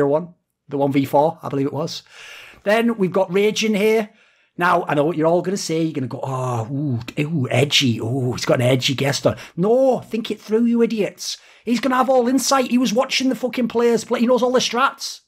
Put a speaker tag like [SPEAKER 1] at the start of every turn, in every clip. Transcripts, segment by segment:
[SPEAKER 1] one, the 1v4, I believe it was. Then we've got Rejin here. Now, I know what you're all going to say. You're going to go, oh, ooh, edgy. Oh, he's got an edgy guest on. No, think it through, you idiots. He's going to have all insight. He was watching the fucking players play. He knows all the strats.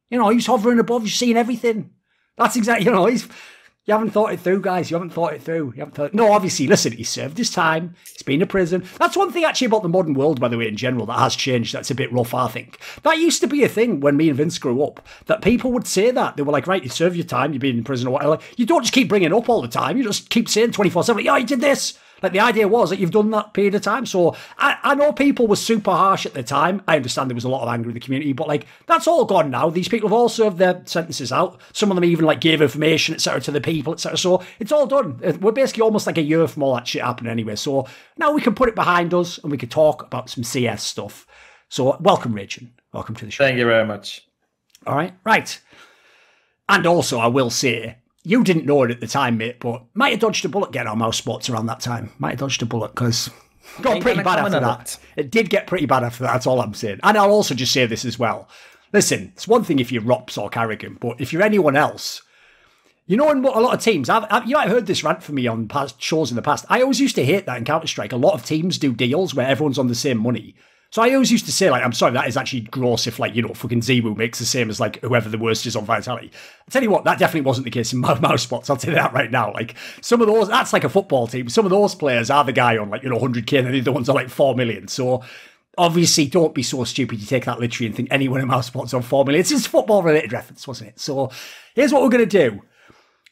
[SPEAKER 1] You know, he's hovering above. He's seeing everything. That's exactly, you know, you haven't thought it through, guys. You haven't thought it through. No, obviously, listen, he served his time. He's been in prison. That's one thing, actually, about the modern world, by the way, in general, that has changed. That's a bit rough, I think. That used to be a thing when me and Vince grew up, that people would say that. They were like, right, you serve your time, you've been in prison or whatever. You don't just keep bringing it up all the time. You just keep saying 24/7, like, yeah, you did this. Like, the idea was that you've done that period of time. So I know people were super harsh at the time. I understand there was a lot of anger in the community, but like, that's all gone now. These people have all served their sentences out. Some of them even like gave information, etc., to the people, etc. So it's all done. We're basically almost like a year from all that shit happening anyway. So now we can put it behind us and we can talk about some CS stuff. So welcome, Rejin. Welcome to the show.
[SPEAKER 2] Thank you very much.
[SPEAKER 1] All right. Right. And also, I will say, you didn't know it at the time, mate, but might have dodged a bullet getting on mouse spots around that time. Might have dodged a bullet because it got pretty bad after that. It did get pretty bad after that, that's all I'm saying. And I'll also just say this as well. Listen, it's one thing if you're Rops or Carrigan, but if you're anyone else, you know, in a lot of teams, you might have heard this rant from me on past shows in the past. I always used to hate that in Counter-Strike. A lot of teams do deals where everyone's on the same money. So I always used to say, like, I'm sorry, that is actually gross if, like, you know, fucking Zebu makes the same as, like, whoever the worst is on Vitality. I tell you what, that definitely wasn't the case in mouse spots. I'll tell you that right now. Like, some of those, that's like a football team. Some of those players are the guy on, like, you know, 100k and the other ones are, like, 4 million. So, obviously, don't be so stupid you take that literally and think anyone in mouse spots on 4 million. It's just football-related reference, wasn't it? So, here's what we're going to do.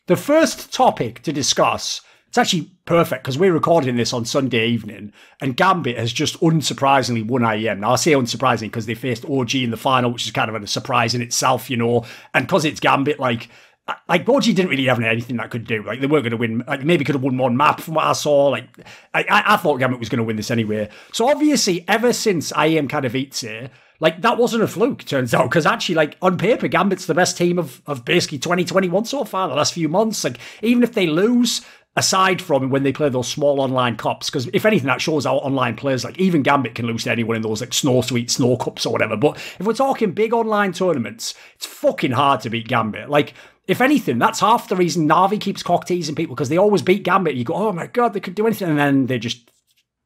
[SPEAKER 1] The first topic to discuss, it's actually perfect because we're recording this on Sunday evening and Gambit has just unsurprisingly won IEM. Now, I say unsurprisingly because they faced OG in the final, which is kind of a surprise in itself, you know, and because it's Gambit, like OG didn't really have anything that could do. Like, they weren't going to win, like, maybe could have won one map from what I saw. Like, I thought Gambit was going to win this anyway. So, obviously, ever since IEM Katowice, like, that wasn't a fluke, turns out, because actually, like, on paper, Gambit's the best team of basically 2021 so far, the last few months. Like, even if they lose, aside from when they play those small online cups, because if anything, that shows how online players, like, even Gambit can lose to anyone in those, like, Snow Sweet, Snow Cups or whatever. But if we're talking big online tournaments, it's fucking hard to beat Gambit. Like, if anything, that's half the reason Na'Vi keeps cock teasing people, because they always beat Gambit. You go, oh my God, they could do anything. And then they just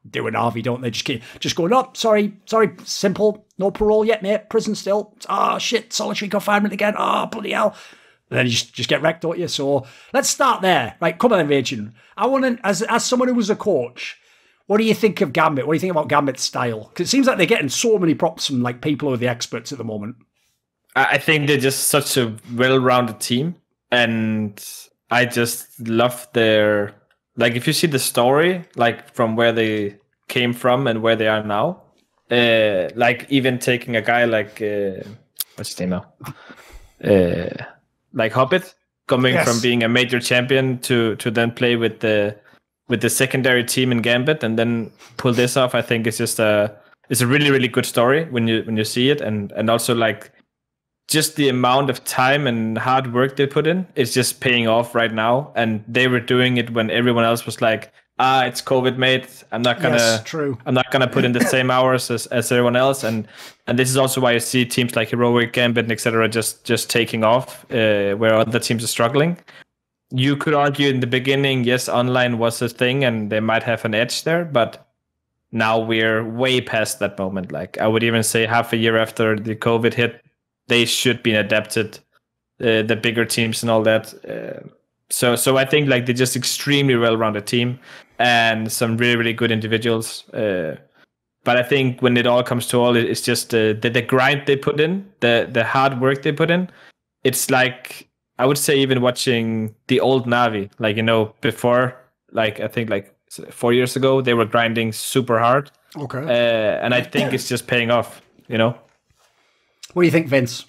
[SPEAKER 1] do an Na'Vi, don't they? Just go, no, sorry, simple, no parole yet, mate, prison still. Oh, shit, solitary confinement again. Oh, bloody hell. And then you just get wrecked, don't you? So let's start there. Right, come on then, Rejin. I want to, as someone who was a coach, what do you think of Gambit? What do you think about Gambit's style? Because it seems like they're getting so many props from, like, people who are the experts at the moment.
[SPEAKER 2] I think they're just such a well-rounded team. And I just love their... Like, if you see the story, like, from where they came from and where they are now, like, even taking a guy like... what's his name now? Like Hobbit, coming from being a major champion to then play with the secondary team in Gambit and then pull this off. I think it's just it's a really, really good story when you see it, and also, like, just the amount of time and hard work they put in is just paying off right now. And they were doing it when everyone else was like, it's COVID, mate. I'm not gonna put in the same hours as everyone else. And this is also why you see teams like Heroic, Gambit, etc. just taking off, where other teams are struggling. You could argue in the beginning, yes, online was a thing and they might have an edge there, but now we're way past that moment. Like, I would even say half a year after the COVID hit, they should be adapted, the bigger teams and all that. So I think, like, they're just extremely well-rounded team and some really, really good individuals. But I think when it all comes to all, it's just the grind they put in, the hard work they put in. It's like, I would say, even watching the old Na'Vi, like, you know, before, like, I think like 4 years ago, they were grinding super hard.
[SPEAKER 1] Okay.
[SPEAKER 2] And I think it's just paying off, you know?
[SPEAKER 1] What do you think, Vince?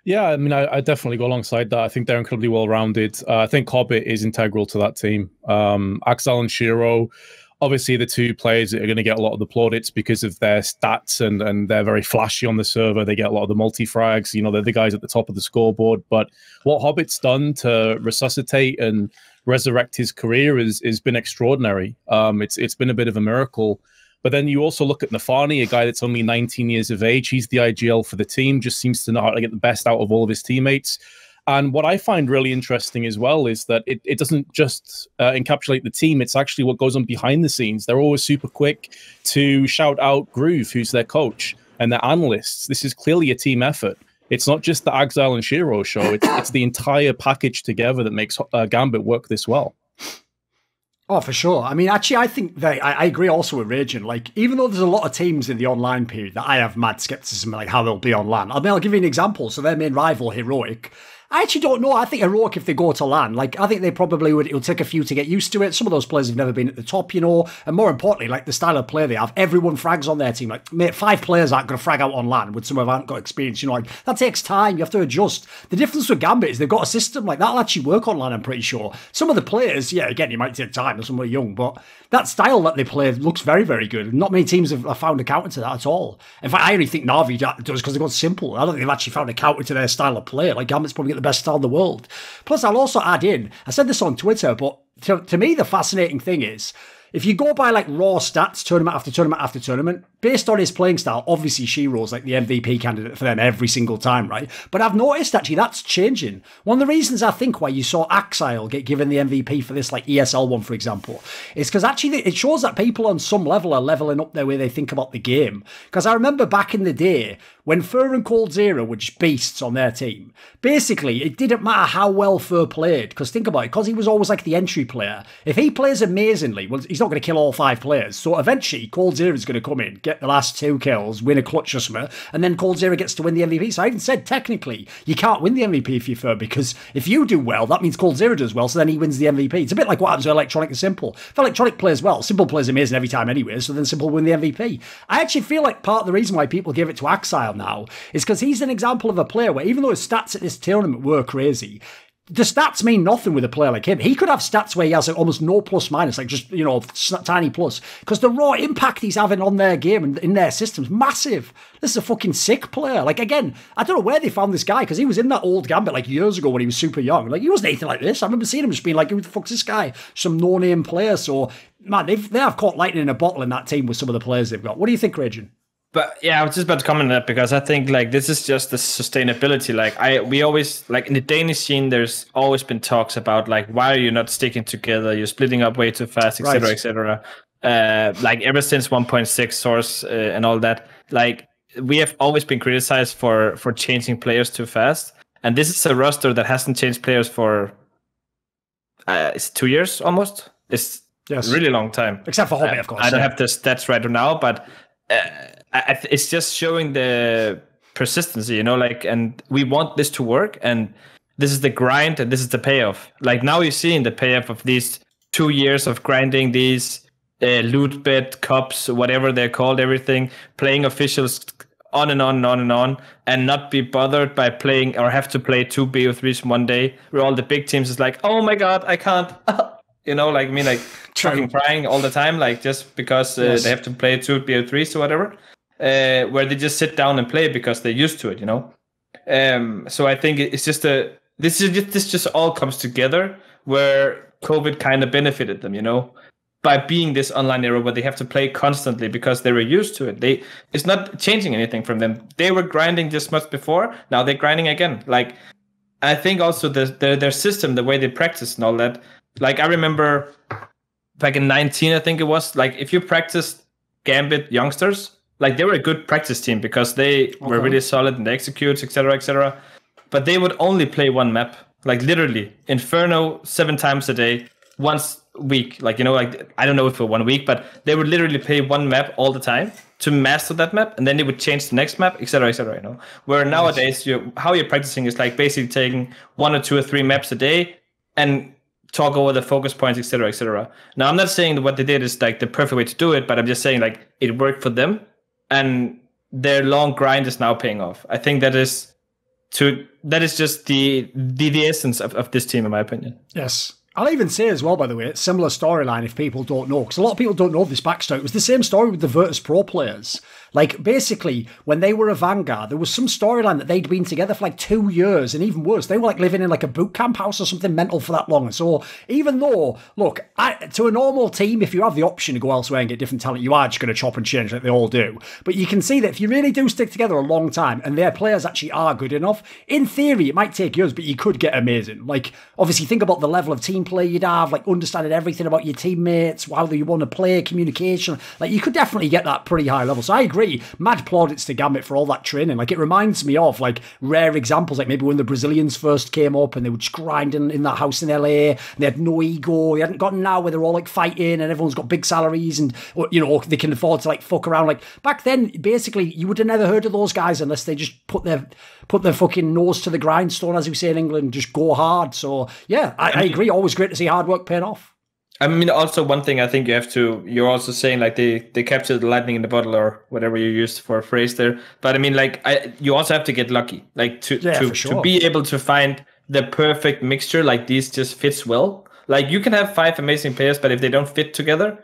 [SPEAKER 3] Yeah, I mean, I definitely go alongside that. I think they're incredibly well-rounded. I think Hobbit is integral to that team. Axel and Shiro, obviously the two players that are going to get a lot of the plaudits because of their stats and they're very flashy on the server. They get a lot of the multi-frags. You know, they're the guys at the top of the scoreboard. But what Hobbit's done to resuscitate and resurrect his career has been extraordinary. It's been a bit of a miracle. But then you also look at Nafani, a guy that's only 19 years of age. He's the IGL for the team, just seems to know how to get the best out of all of his teammates. And what I find really interesting as well is that it doesn't just encapsulate the team. It's actually what goes on behind the scenes. They're always super quick to shout out Groove, who's their coach, and their analysts. This is clearly a team effort. It's not just the Axile and Shiro show. It's the entire package together that makes Gambit work this well.
[SPEAKER 1] Oh, for sure. I mean, actually, I think that I agree also with Rejin. Like, even though there's a lot of teams in the online period that I have mad skepticism, like how they'll be on LAN. I mean, I'll give you an example. So their main rival, Heroic, I actually don't know. I think Heroic, if they go to LAN, like, I think they probably would. It'll take a few to get used to it. Some of those players have never been at the top, you know. And more importantly, like the style of play they have, everyone frags on their team. Like, mate, 5 players aren't going to frag out on LAN with some of them haven't got experience. You know, like, that takes time. You have to adjust. The difference with Gambit is they've got a system like that'll actually work on LAN, I'm pretty sure. Some of the players, yeah, again, it might take time. They're somewhat young, but that style that they play looks very, very good. Not many teams have found a counter to that at all. In fact, I only think Na'Vi does because they've got simple. I don't think they've actually found a counter to their style of play. Like, Gambit's probably got the best style in the world. Plus, I'll also add in, I said this on Twitter, but to me, the fascinating thing is, if you go by like raw stats, tournament after tournament after tournament, based on his playing style, obviously Shiro's like the MVP candidate for them every single time, right? But I've noticed actually that's changing. One of the reasons I think why you saw Axile get given the MVP for this like ESL one, for example, is because actually it shows that people on some level are leveling up their way they think about the game. Because I remember back in the day when Fur and coldzera were just beasts on their team, basically it didn't matter how well Fur played, because think about it, because he was always like the entry player. If he plays amazingly, well, he's not going to kill all 5 players. So eventually coldzera is going to come in, get the last 2 kills, win a clutch or something, and then coldzera gets to win the MVP. So I even said technically you can't win the MVP if you're Fur, because if you do well, that means coldzera does well, so then he wins the MVP. It's a bit like what happens with Electronic and Simple. If Electronic plays well, Simple plays amazing every time anyway, so then Simple win the MVP. I actually feel like part of the reason why people give it to Axile now is because he's an example of a player where even though his stats at this tournament were crazy, the stats mean nothing with a player like him. He could have stats where he has almost no plus minus, like just, you know, tiny plus, because the raw impact he's having on their game and in their system's massive. This is a fucking sick player. Like, again, I don't know where they found this guy, because he was in that old Gambit like years ago when he was super young. Like, he wasn't anything like this. I remember seeing him just being like, who the fuck's this guy? Some no-name player. So, man, they have caught lightning in a bottle in that team with some of the players they've got. What do you think, Rejin?
[SPEAKER 2] But yeah, I was just about to comment on that, because I think like this is just the sustainability. Like we always, like in the Danish scene, there's always been talks about like, why are you not sticking together? You're splitting up way too fast, etc., etc. Like ever since 1.6 source and all that, like we have always been criticized for changing players too fast. And this is a roster that hasn't changed players for it's 2 years almost. It's a really long time,
[SPEAKER 1] except for Hobbit, of course.
[SPEAKER 2] I don't have the stats right now, but. It's just showing the persistency, you know, like, and we want this to work, and this is the grind, and this is the payoff. Like now you're seeing the payoff of these 2 years of grinding these loot bet cups, whatever they're called, everything, playing officials on and on and on and on, and not be bothered by playing or have to play 2 BO3s one day, where all the big teams is like, oh my god, I can't. You know, like me, like fucking crying all the time, like just because they have to play 2 BO3s or whatever, where they just sit down and play because they're used to it, you know. So I think it's just this just all comes together where COVID kind of benefited them, you know, by being this online era where they have to play constantly because they were used to it. It's not changing anything from them. They were grinding just much before. Now they're grinding again. Like I think also their system, the way they practice and all that. Like, I remember back in 19, I think it was, like, if you practiced Gambit youngsters, like, they were a good practice team because they were really solid in the executes, etc., etc. But they would only play one map, like, literally, Inferno 7 times a day, once a week. Like, you know, like, I don't know if for 1 week, but they would literally play one map all the time to master that map, and then they would change the next map, etc., etc., you know. Where nowadays, how you're practicing is, like, basically taking 1 or 2 or 3 maps a day and talk over the focus points, etc., etc. Now, I'm not saying that what they did is like the perfect way to do it, but I'm just saying like it worked for them, and their long grind is now paying off. I think that is just the essence of this team, in my opinion.
[SPEAKER 1] Yes. I'll even say as well, by the way, it's similar storyline if people don't know, because a lot of people don't know this backstory. It was the same story with the Virtus Pro players. Like, basically, when they were a Vanguard, there was some storyline that they'd been together for like 2 years, and even worse, they were like living in like a boot camp house or something mental for that long. So even though, look, to a normal team, if you have the option to go elsewhere and get different talent, you are just going to chop and change like they all do. But you can see that if you really do stick together a long time, and their players actually are good enough, in theory, it might take years, but you could get amazing. Like, obviously, think about the level of team play you'd have, like understanding everything about your teammates, how you want to play, communication. Like, you could definitely get that pretty high level. So I agree. Mad plaudits to Gambit for all that training. Like, it reminds me of like rare examples, like maybe when the Brazilians first came up and they were just grinding in that house in LA and they had no ego. They hadn't gotten now where they're all like fighting and everyone's got big salaries and, you know, they can afford to like fuck around. Like, back then, basically, you would have never heard of those guys unless they just put their fucking nose to the grindstone, as we say in England, just go hard. So yeah, I agree. Always great to see hard work paying off.
[SPEAKER 2] I mean, also one thing I think you're also saying like they captured the lightning in the bottle or whatever you used for a phrase there. But I mean, like you also have to get lucky, like to be able to find the perfect mixture. Like these just fits well. Like you can have 5 amazing players, but if they don't fit together,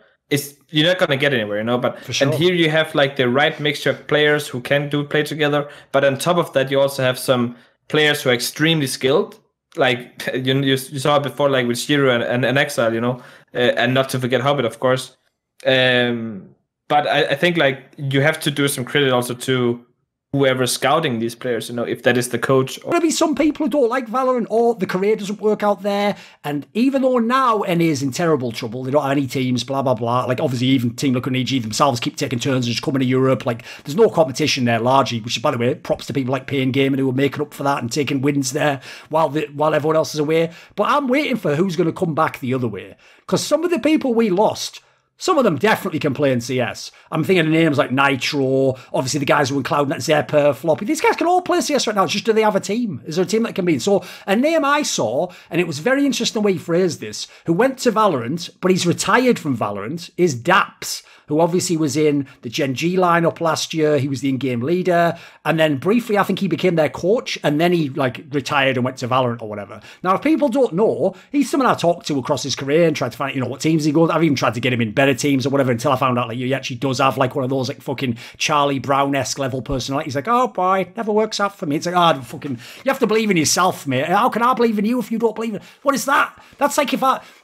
[SPEAKER 2] you're not gonna get anywhere, you know. But and here you have like the right mixture of players who can play together. But on top of that, you also have some players who are extremely skilled. Like you saw it before, like with Shiro and Exile, you know, and not to forget Hobbit, of course. But I think like you have to do some credit also to whoever's scouting these players, you know, if that is the coach.
[SPEAKER 1] There'll be some people who don't like Valorant or the career doesn't work out there. And even though now NA is in terrible trouble, they don't have any teams, blah, blah, blah. Like, obviously, even Team Liquid and EG themselves keep taking turns and just coming to Europe. Like, there's no competition there largely, which is, by the way, props to people like Pain Gaming who are making up for that and taking wins there while everyone else is away. But I'm waiting for who's going to come back the other way. Because some of the people we lost, some of them definitely can play in CS. I'm thinking of names like Nitro, obviously the guys who were in Cloud9, Zepper, Floppy. These guys can all play CS right now. It's just, do they have a team? Is there a team that can be? So a name I saw, and it was very interesting the way he phrased this, who went to Valorant, but he's retired from Valorant, is Jdubs, who obviously was in the Gen G lineup last year. He was the in-game leader. And then briefly, I think he became their coach. And then he like retired and went to Valorant or whatever. Now, if people don't know, he's someone I talked to across his career and tried to find, you know, what teams he goes. I've even tried to get him in better teams or whatever until I found out like he actually does have like one of those like fucking Charlie Brown-esque level personality. He's like, oh boy, never works out for me. It's like, oh, fucking, you have to believe in yourself, mate. How can I believe in you if you don't believe in? What is that? That's like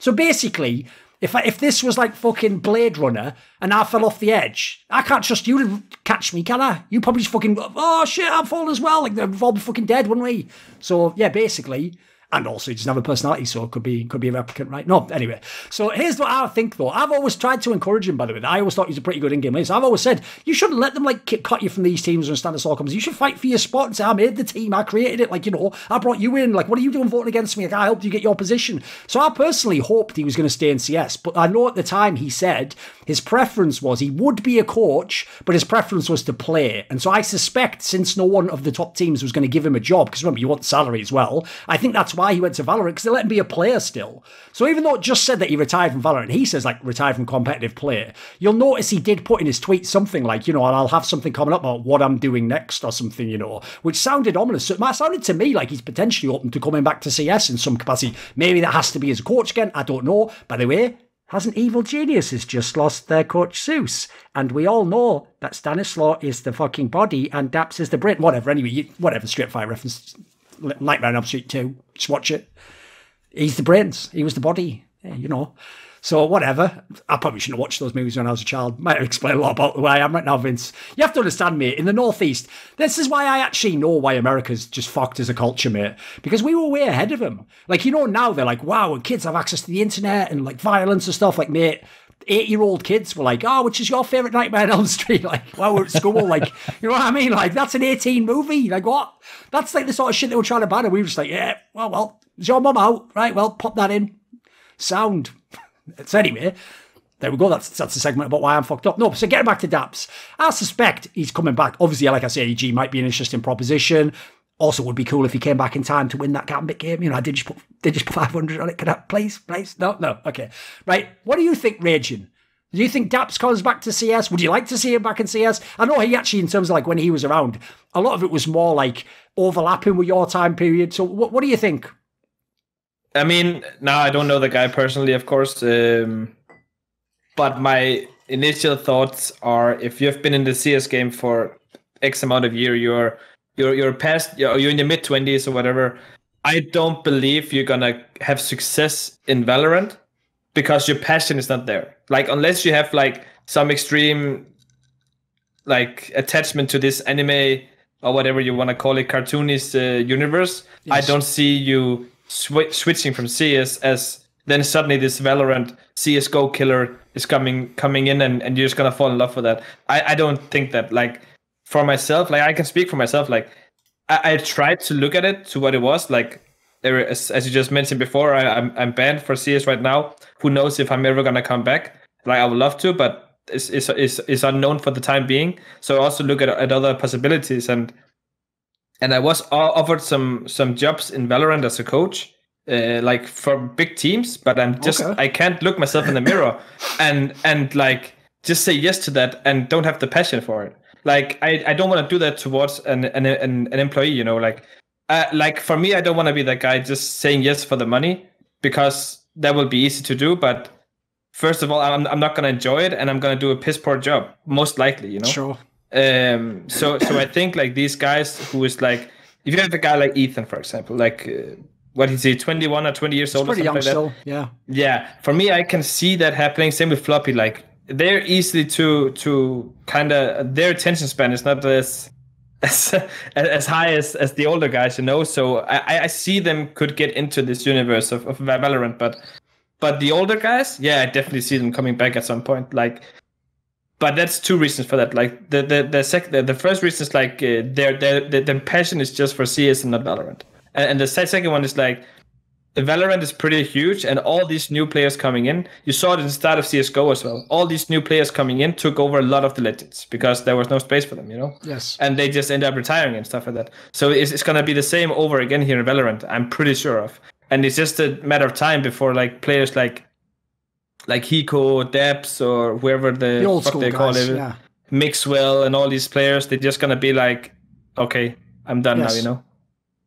[SPEAKER 1] so basically, if this was like fucking Blade Runner and I fell off the edge, I can't trust you to catch me, can I? You probably just fucking, oh shit, I'm falling as well. Like, we've all been fucking dead, wouldn't we? So yeah, basically. And also, he doesn't have a personality, so it could be a replicant, right? No, anyway. So here's what I think, though. I've always tried to encourage him, by the way. I always thought he was a pretty good in-game leader. So I've always said, you shouldn't let them, like, cut you from these teams when Standard Soul comes. You should fight for your spot and say, I made the team, I created it. Like, you know, I brought you in. Like, what are you doing voting against me? Like, I helped you get your position. So I personally hoped he was going to stay in CS. But I know at the time he said his preference was he would be a coach, but his preference was to play. And so I suspect, since no one of the top teams was going to give him a job, because remember, you want salary as well, I think that's why he went to Valorant, because they let him be a player still. So even though it just said that he retired from Valorant, he says like retired from competitive play, you'll notice he did put in his tweet something like, you know, I'll have something coming up about what I'm doing next or something, you know, which sounded ominous. It sounded to me like he's potentially open to coming back to CS in some capacity. Maybe that has to be as a coach again. I don't know. By the way, hasn't Evil Geniuses just lost their coach Zeus? And we all know that Stanislaw is the fucking body and Daps is the brain. Whatever, anyway, whatever, Street Fighter reference. Nightmare on Elm Street 2. Just watch it. He's the brains. He was the body, you know. So whatever. I probably shouldn't have watched those movies when I was a child. Might explain a lot about the way I am right now, Vince. You have to understand, mate, in the Northeast, this is why I actually know why America's just fucked as a culture, mate. Because we were way ahead of them. Like, you know, now they're like, wow, and kids have access to the internet and like violence and stuff. Like, mate, 8-year-old kids were like, oh, which is your favourite Nightmare on Elm Street? Like, while we're at school, like, you know what I mean? Like, that's an 18 movie. Like, what? That's like the sort of shit they were trying to ban. And we were just like, yeah, well, is your mum out? Right, well, pop that in. Sound. So anyway, there we go. That's a segment about why I'm fucked up. No, so getting back to Jdubs, I suspect he's coming back. Obviously, like I say, EG might be an interesting proposition. Also, would be cool if he came back in time to win that Gambit game. You know, I did just put 500 on it. Can I, please? No, okay. Right, what do you think, Rejin? Do you think Jdubs comes back to CS? Would you like to see him back in CS? I know he actually, in terms of like when he was around, a lot of it was more like overlapping with your time period. So what do you think?
[SPEAKER 2] I mean, now I don't know the guy personally, of course, but my initial thoughts are: if you've been in the CS game for X amount of year, you're past, you're in your mid-20s or whatever. I don't believe you're gonna have success in Valorant because your passion is not there. Like, unless you have like some extreme like attachment to this anime or whatever you want to call it, cartoonist universe. Yes. I don't see you switching from CS as then suddenly this Valorant CSGO killer is coming in and you're just gonna fall in love with that. I don't think that. Like, for myself, like I can speak for myself, like I tried to look at it to what it was. Like, as you just mentioned before, I'm banned for CS right now. Who knows if I'm ever gonna come back? Like, I would love to, but it's unknown for the time being. So I also look at other possibilities, and I was offered some jobs in Valorant as a coach, like for big teams. But I can't look myself in the mirror and like just say yes to that and don't have the passion for it. Like, I don't want to do that towards an employee, you know. Like for me, I don't want to be that guy just saying yes for the money, because that will be easy to do. But first of all, I'm not going to enjoy it, and I'm going to do a piss poor job, most likely, you know.
[SPEAKER 1] Sure.
[SPEAKER 2] So I think like these guys who is like, if you have a guy like Ethan, for example, like what is he, 21 or 20 years old?
[SPEAKER 1] Pretty young
[SPEAKER 2] like
[SPEAKER 1] still, yeah.
[SPEAKER 2] Yeah, for me, I can see that happening. Same with Floppy. Like, they're easily to kind of, their attention span is not as high as the older guys, you know. So I see them could get into this universe of Valorant, but the older guys, yeah, I definitely see them coming back at some point. Like, but that's two reasons for that. Like the first reason is like their passion is just for CS and not Valorant, and the second one is like, Valorant is pretty huge, and all these new players coming in, you saw it in the start of CSGO as well. All these new players coming in took over a lot of the legends because there was no space for them, you know?
[SPEAKER 1] Yes.
[SPEAKER 2] And they just end up retiring and stuff like that. So it's going to be the same over again here in Valorant, I'm pretty sure of. And it's just a matter of time before like players like Hiko, Jdubs, or whoever the
[SPEAKER 1] old
[SPEAKER 2] fuck
[SPEAKER 1] school
[SPEAKER 2] they call
[SPEAKER 1] guys,
[SPEAKER 2] it,
[SPEAKER 1] yeah.
[SPEAKER 2] Mixwell, and all these players, they're just going to be like, okay, I'm done now, you know?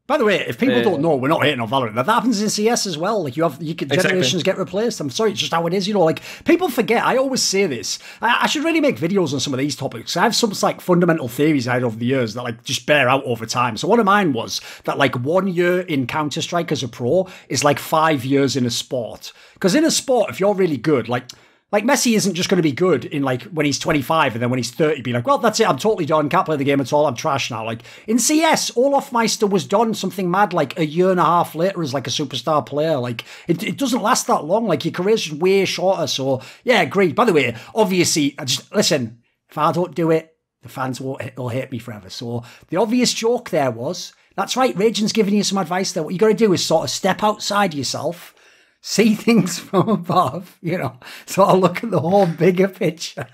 [SPEAKER 1] By the way, if people don't know, we're not hating on Valorant. That happens in CS as well. Like, generations get replaced. I'm sorry, it's just how it is. You know, like, people forget. I always say this. I should really make videos on some of these topics. I have some like fundamental theories I had over the years that like just bear out over time. So one of mine was that like 1 year in Counter-Strike as a pro is like 5 years in a sport. Because in a sport, if you're really good, like Messi isn't just going to be good in like when he's 25 and then when he's 30 be like, well, that's it, I'm totally done, can't play the game at all, I'm trash now. Like in CS, Olofmeister was done something mad like a year and a half later as like a superstar player. Like it doesn't last that long. Like your career's just way shorter. So yeah, agreed. By the way, obviously, listen, if I don't do it, the fans will hate me forever. So the obvious joke there was, that's right, Rejin's giving you some advice there. What you got to do is sort of step outside yourself, see things from above, you know, sort of look at the whole bigger picture,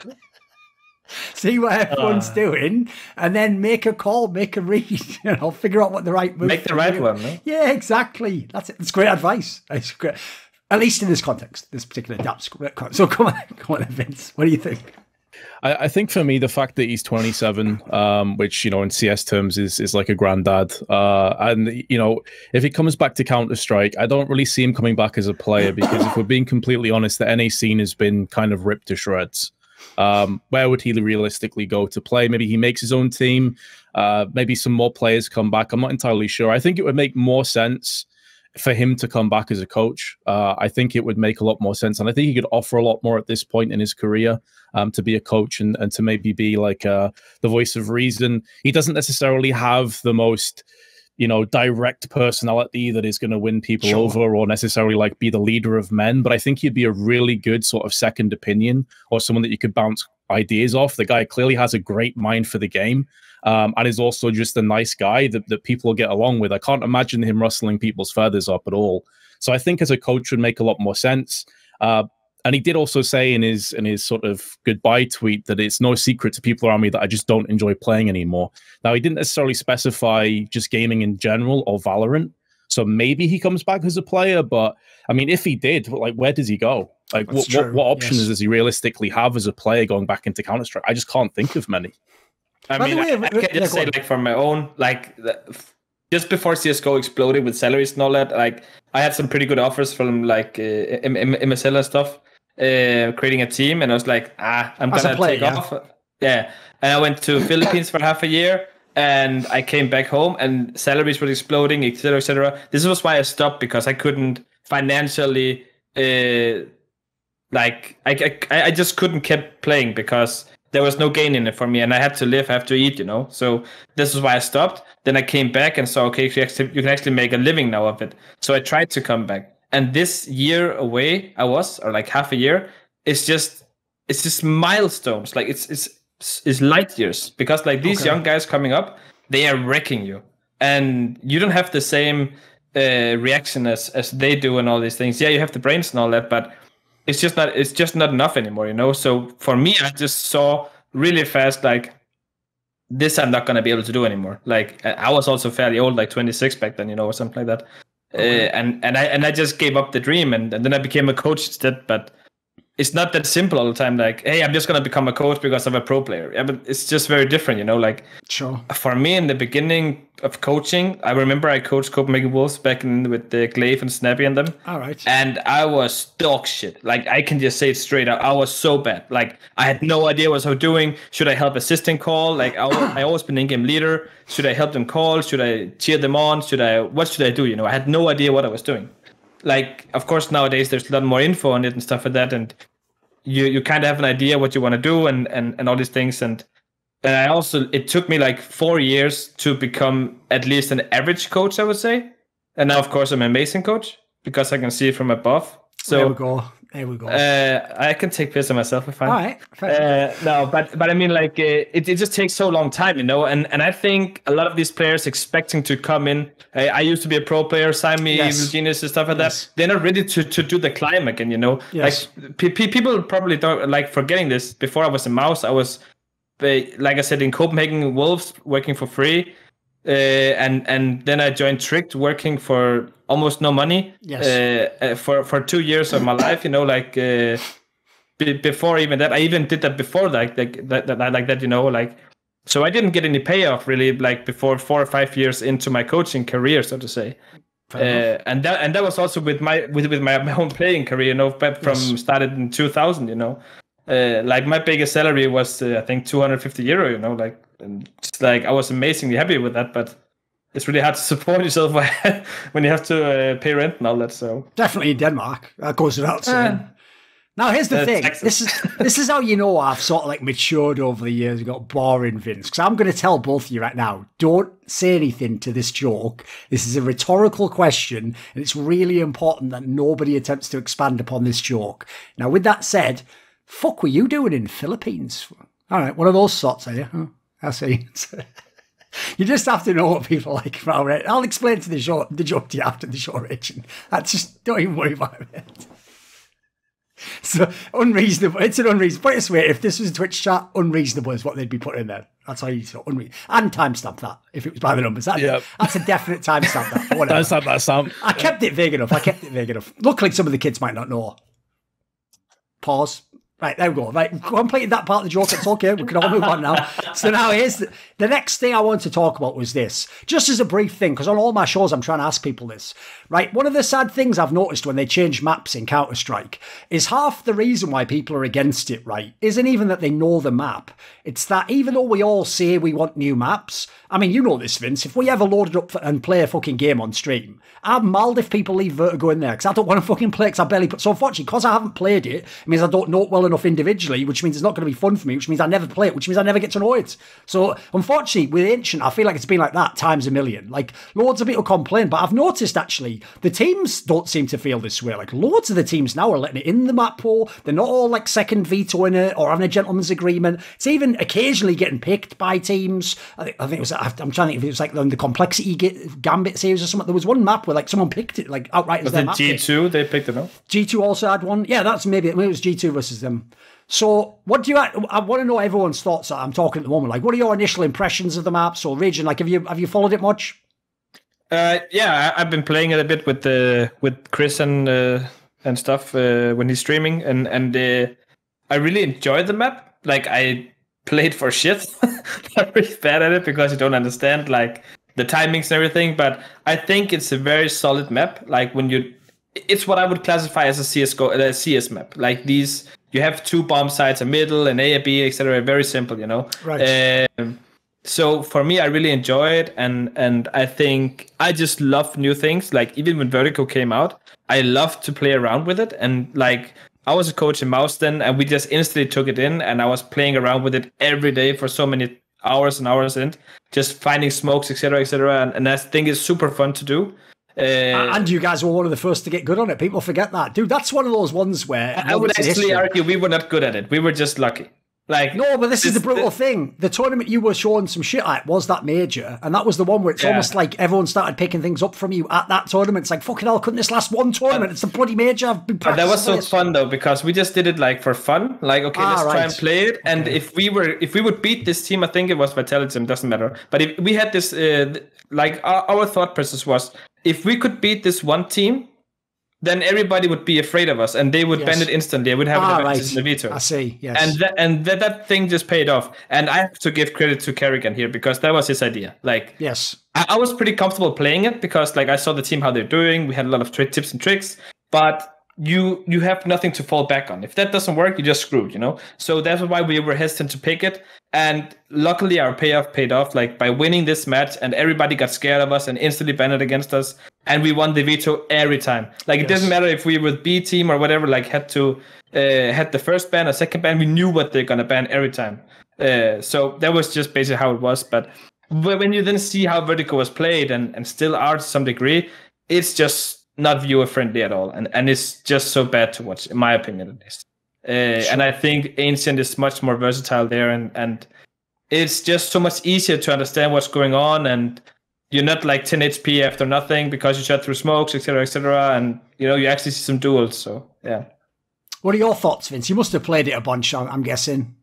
[SPEAKER 1] see what everyone's doing, and then make a call, make a read, you know, figure out what the right move.
[SPEAKER 2] Make the right one, no?
[SPEAKER 1] Yeah, exactly. That's it. It's great advice. It's great. At least in this context, this particular Jdubs. So come on, Vince. What do you think?
[SPEAKER 3] I think for me, the fact that he's 27, which, you know, in CS terms is like a granddad. And, you know, if he comes back to Counter-Strike, I don't really see him coming back as a player, because if we're being completely honest, the NA scene has been kind of ripped to shreds. Where would he realistically go to play? Maybe he makes his own team. Maybe some more players come back. I'm not entirely sure. I think it would make more sense for him to come back as a coach. I think it would make a lot more sense. And I think he could offer a lot more at this point in his career, to be a coach and to maybe be like the voice of reason. He doesn't necessarily have the most, you know, direct personality that is going to win people over, or necessarily like be the leader of men. But I think he'd be a really good sort of second opinion, or someone that you could bounce ideas off. The guy clearly has a great mind for the game. And is also just a nice guy that people will get along with. I can't imagine him rustling people's feathers up at all. So I think as a coach would make a lot more sense. And he did also say in his sort of goodbye tweet that it's no secret to people around me that I just don't enjoy playing anymore. Now, he didn't necessarily specify just gaming in general or Valorant. So maybe he comes back as a player. But I mean, if he did, like, where does he go? Like, what options does he realistically have as a player going back into Counter-Strike? I just can't think of many.
[SPEAKER 2] I mean, I can just say, like, from my own, like, just before CSGO exploded with salaries and all that, like I had some pretty good offers from like MSL and stuff, creating a team, and I was like, I'm gonna take off. Yeah, and I went to Philippines for half a year, and I came back home, and salaries were exploding, etc., etc. This was why I stopped, because I couldn't financially, like I just couldn't keep playing because there was no gain in it for me, and I had to live, I have to eat, you know. So this is why I stopped. Then I came back and saw, okay, you can actually make a living now of it. So I tried to come back. And this year away I was, or like half a year, it's just milestones. Like it's light years, because like these young guys coming up, they are wrecking you, and you don't have the same reaction as they do and all these things. Yeah, you have the brains and all that, but it's just not enough anymore, you know. So for me, I just saw really fast, like, this I'm not gonna be able to do anymore. Like, I was also fairly old, like 26 back then, you know, or something like that. And I just gave up the dream, and then I became a coach instead. But it's not that simple all the time. Like, hey, I'm just gonna become a coach because I'm a pro player. Yeah, but it's just very different, you know. Like,
[SPEAKER 1] sure.
[SPEAKER 2] For me, in the beginning of coaching, I remember I coached Copenhagen Wolves back in with the Glaive and Snappy and them.
[SPEAKER 1] All right.
[SPEAKER 2] And I was dog shit. Like, I can just say it straight out. I was so bad. Like, I had no idea what I was doing. Should I help assistant call? Like, I always been in-game leader. Should I help them call? Should I cheer them on? What should I do? You know, I had no idea what I was doing. Like, of course, nowadays there's a lot more info on it and stuff like that, and you kind of have an idea what you want to do and all these things. And I also, it took me like 4 years to become at least an average coach, I would say. And now, of course, I'm an amazing coach because I can see it from above. So
[SPEAKER 1] There we go.
[SPEAKER 2] I can take piss of myself if I.
[SPEAKER 1] All right.
[SPEAKER 2] No, but I mean, like, it just takes so long time, you know. And I think a lot of these players expecting to come in. I used to be a pro player, sign me, Evil Genius and stuff like that. They're not ready to do the climb again, you know.
[SPEAKER 1] Yes.
[SPEAKER 2] Like people probably don't like forgetting this. Before I was a mouse, I was, like I said, in Copenhagen Wolves, working for free. And then I joined Tricked, working for almost no money.
[SPEAKER 1] Yes.
[SPEAKER 2] For 2 years of my life, you know, like before even that, I even did that before that, you know, like. So I didn't get any payoff really, like before 4 or 5 years into my coaching career, so to say. And that was also with my own playing career, you know, from started in 2000, you know. Like my biggest salary was I think €250, you know, like, and just like I was amazingly happy with that, but it's really hard to support yourself when you have to pay rent and all that. So
[SPEAKER 1] definitely in Denmark, that goes without saying. Now here's the thing. This is how you know I've sort of like matured over the years and got boring, Vince. Because I'm going to tell both of you right now: don't say anything to this joke. This is a rhetorical question, and it's really important that nobody attempts to expand upon this joke. Now, with that said, fuck were you doing in Philippines? All right, one of those sorts, are you? Oh, I see. You just have to know what people like about it. I'll explain the joke to you after the show, Rejin. Don't even worry about it. So, unreasonable. It's an unreasonable. Put it this way, if this was a Twitch chat, unreasonable is what they'd be putting in there. That's how you say unreasonable. And timestamp that, if it was by the numbers. That's a definite timestamp.
[SPEAKER 3] Timestamp that, Sam.
[SPEAKER 1] I kept it vague enough. Luckily, some of the kids might not know. Pause. Right, there we go. Right, completed that part of the joke. It's okay. We can all move on now. So now here's the next thing I wanted to talk about was this. Just as a brief thing, because on all my shows I'm trying to ask people this. Right, one of the sad things I've noticed when they change maps in Counter-Strike is half the reason why people are against it, right, isn't even that they know the map. It's that even though we all say we want new maps, I mean, you know this, Vince, if we ever loaded up and play a fucking game on stream, I'm mild if people leave Vertigo in there, because I don't want to fucking play, because I barely put... So unfortunately, because I haven't played it, it means I don't know it well enough individually, which means it's not going to be fun for me, which means I never play it, which means I never get to know it. So unfortunately, with Ancient, I feel like it's been like that times a million. Like, loads of people complain, but I've noticed, actually, the teams don't seem to feel this way. Like, loads of the teams now are letting it in the map pool. They're not all, like, second vetoing it or having a gentleman's agreement. It's even occasionally getting picked by teams. I think it was... I'm trying to think if it was, like, the Complexity Gambit series or something. There was one map where, like, someone picked it, like, outright as their map.
[SPEAKER 2] G2, they picked it up?
[SPEAKER 1] G2 also had one. Yeah, that's maybe it was G2 versus them. So, what do you... I want to know everyone's thoughts. I'm talking at the moment. Like, what are your initial impressions of the map? So, Rejin, like, have you followed it much?
[SPEAKER 2] Yeah, I've been playing it a bit with Kris and stuff when he's streaming, and I really enjoyed the map. Like, I played for shit. I'm really bad at it because I don't understand like the timings and everything. But I think it's a very solid map. Like it's what I would classify as a CSGO, a CS map. Like these, you have 2 bomb sites, a middle, an A, a B, etc. Very simple, you know.
[SPEAKER 1] Right.
[SPEAKER 2] So for me, I really enjoy it, and I think I just love new things. Like even when Vertigo came out, I loved to play around with it, and like I was a coach in Mouse then, and we just instantly took it in, and I was playing around with it every day for so many hours and hours, and just finding smokes, etc., etc. And I think it's super fun to do.
[SPEAKER 1] And you guys were one of the first to get good on it. People forget that, dude. That's one of those ones where
[SPEAKER 2] I would actually argue we were not good at it. We were just lucky. Like
[SPEAKER 1] no, but this is the brutal thing. The tournament you were showing some shit at was that major, and that was the one where it's almost like everyone started picking things up from you at that tournament. It's like, fucking hell, couldn't this last one tournament? It's the bloody major. I've been practicing.
[SPEAKER 2] That was so fun though, because we just did it like for fun. Like, okay, let's try and play it. And if we would beat this team, I think it was Vitality, doesn't matter. But if we had this, like our thought process was, if we could beat this one team, then everybody would be afraid of us, and they would ban it instantly. I would have in the veto.
[SPEAKER 1] I see. Yes.
[SPEAKER 2] And that thing just paid off. And I have to give credit to Kerrigan here, because that was his idea. Like,
[SPEAKER 1] yes,
[SPEAKER 2] I was pretty comfortable playing it because like I saw the team how they're doing. We had a lot of tips and tricks, but you have nothing to fall back on. If that doesn't work, you're just screwed, you know. So that's why we were hesitant to pick it. And luckily, our payoff paid off. Like by winning this match, and everybody got scared of us and instantly banned it against us. And we won the veto every time. Like it doesn't matter if we were with B team or whatever. Like had the first ban or second ban, we knew what they're gonna ban every time. So that was just basically how it was. But when you then see how Vertigo was played and still are to some degree, it's just not viewer friendly at all, and it's just so bad to watch, in my opinion at least. And I think Ancient is much more versatile there, and it's just so much easier to understand what's going on, and you're not like 10 HP after nothing because you shot through smokes, etc., and you know you actually see some duels. So yeah.
[SPEAKER 1] What are your thoughts, Vince? You must have played it a bunch, I'm guessing.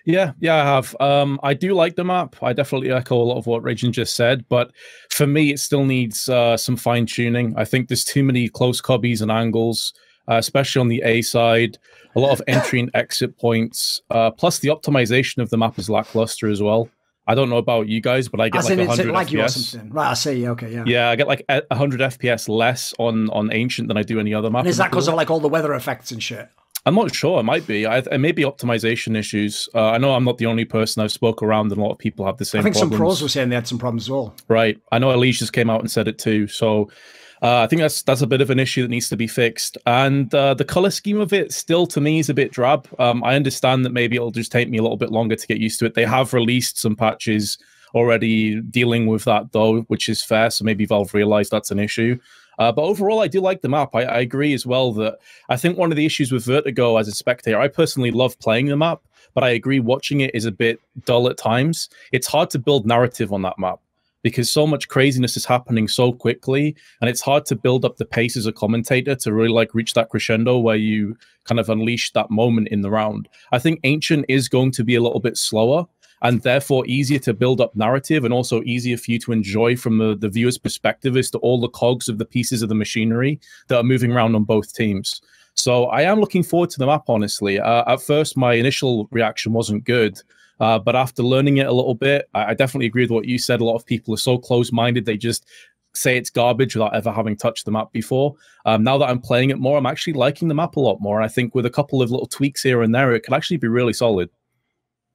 [SPEAKER 3] Yeah, I have. I do like the map. I definitely echo a lot of what Rejin just said, but for me, it still needs some fine tuning. I think there's too many close cubbies and angles, especially on the A side. A lot of entry and exit points. Plus, the optimization of the map is lackluster as well. I don't know about you guys, but I get like 100 FPS.
[SPEAKER 1] Or something. Right, I see. Okay, yeah.
[SPEAKER 3] Yeah, I get like 100 FPS less on Ancient than I do any other map.
[SPEAKER 1] And is that because of like all the weather effects and shit?
[SPEAKER 3] I'm not sure. It might be. It may be optimization issues. I know I'm not the only person. I've spoke around, and a lot of people have the same.
[SPEAKER 1] I think
[SPEAKER 3] problems.
[SPEAKER 1] Some pros were saying they had some problems as well.
[SPEAKER 3] Right. I know Elise just came out and said it too. So I think that's a bit of an issue that needs to be fixed. And the color scheme of it still, to me, is a bit drab. I understand that maybe it'll just take me a little bit longer to get used to it. They have released some patches already dealing with that, though, which is fair. So maybe Valve realized that's an issue. But overall, I do like the map. I agree as well that I think one of the issues with Vertigo as a spectator, I personally love playing the map, but I agree watching it is a bit dull at times. It's hard to build narrative on that map because so much craziness is happening so quickly, and it's hard to build up the pace as a commentator to really like reach that crescendo where you kind of unleash that moment in the round. I think Ancient is going to be a little bit slower, and therefore easier to build up narrative, and also easier for you to enjoy from the viewer's perspective as to all the cogs of the pieces of the machinery that are moving around on both teams. So I am looking forward to the map, honestly. At first, my initial reaction wasn't good, but after learning it a little bit, I definitely agree with what you said. A lot of people are so close-minded, they just say it's garbage without ever having touched the map before. Now that I'm playing it more, I'm actually liking the map a lot more. I think with a couple of little tweaks here and there, it could actually be really solid.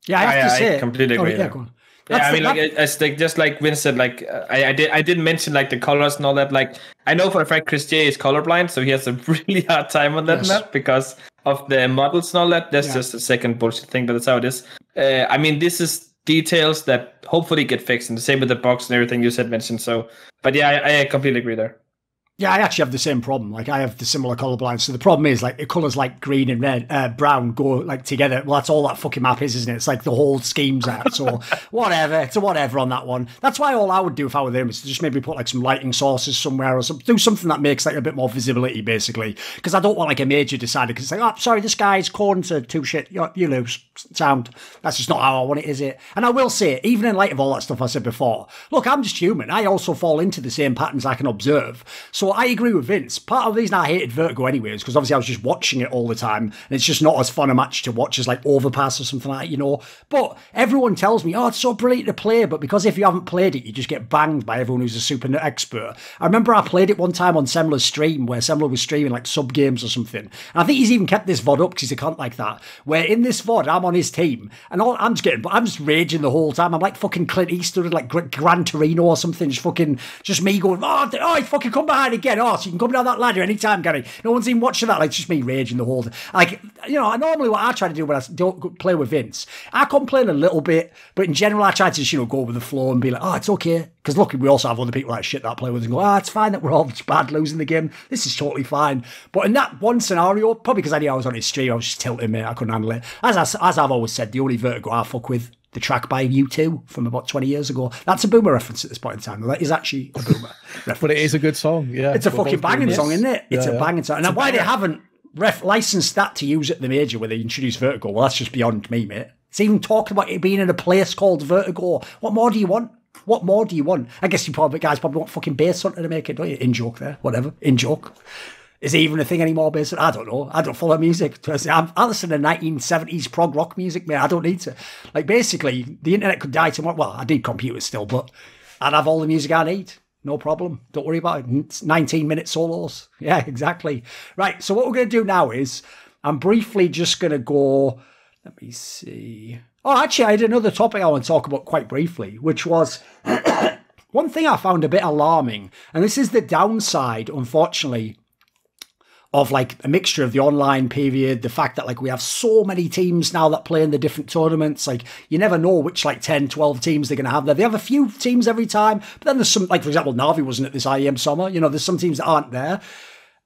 [SPEAKER 1] Yeah, I have to say,
[SPEAKER 2] I completely agree.
[SPEAKER 1] Yeah, go on.
[SPEAKER 2] Yeah, I mean, like, it's like just like Vince said, like I didn't mention like the colors and all that. Like I know for a fact Chris J is colorblind, so he has a really hard time on that map because of the models and all that. That's just a second bullshit thing, but that's how it is. I mean, this is details that hopefully get fixed, and the same with the box and everything you said mentioned. So, but yeah, I completely agree there.
[SPEAKER 1] Yeah, I actually have the same problem. Like, I have the similar color blind. So the problem is, like, the colors like green and red, brown go like together. Well, that's all that fucking map is, isn't it? It's like the whole scheme's out. So whatever. It's a whatever on that one. That's why all I would do if I were them is to just maybe put like some lighting sources somewhere or do something that makes like a bit more visibility, basically. Because I don't want like a major decider. Because it's like, oh, sorry, this guy's corn to two shit. You lose. Sound. That's just not how I want it, is it? And I will say, even in light of all that stuff I said before, look, I'm just human. I also fall into the same patterns I can observe. So So I agree with Vince. Part of the reason I hated Vertigo anyway is because obviously I was just watching it all the time, and it's just not as fun a match to watch as like Overpass or something like that, you know. But everyone tells me, oh, it's so brilliant to play, but because if you haven't played it, you just get banged by everyone who's a super expert. I remember I played it one time on Semler's stream where Semler was streaming like sub games or something. And I think he's even kept this VOD up because he's a cunt like that, where in this VOD I'm on his team and I'm just raging the whole time. I'm like fucking Clint Eastwood, like Gran Torino or something, just me going, oh, he fucking come behind again. Oh, so you can come down that ladder anytime, Gary. No one's even watching that. Like, it's just me raging the whole time. Like, you know, normally what I try to do when I don't play with Vince, I complain a little bit, but in general, I try to just, you know, go with the flow and be like, oh, it's okay. Because look, we also have other people like shit that play with us and go, it's fine that we're all bad losing the game. This is totally fine. But in that one scenario, probably because I knew I was on his stream, I was just tilting, mate. I couldn't handle it. As I've always said, the only Vertigo I fuck with, the track by U2 from about 20 years ago. That's a Boomer reference at this point in time. That is actually a Boomer reference.
[SPEAKER 3] But it is a good song, yeah.
[SPEAKER 1] It's a fucking banging song, isn't it? It's a banging song. And why they haven't licensed that to use at the major where they introduced Vertigo, well, that's just beyond me, mate. It's even talking about it being in a place called Vertigo. What more do you want? What more do you want? I guess guys probably want fucking Bass Hunter to make it, don't you? In joke there, whatever. In joke. Is it even a thing anymore, Bass Hunter? I don't know. I don't follow music. I listen to 1970s prog rock music, mate. I don't need to. Like, basically, the internet could die tomorrow. Well, I need computers still, but I'd have all the music I need. No problem. Don't worry about it. It's 19-minute solos. Yeah, exactly. Right, so what we're going to do now is I'm briefly just going to go... Let me see... Oh, actually, I had another topic I want to talk about quite briefly, which was one thing I found a bit alarming, and this is the downside, unfortunately, of like a mixture of the online period, the fact that like we have so many teams now that play in the different tournaments. Like, you never know which like 10, 12 teams they're going to have there. They have a few teams every time, but then there's some, like for example, Navi wasn't at this IEM summer. You know, there's some teams that aren't there.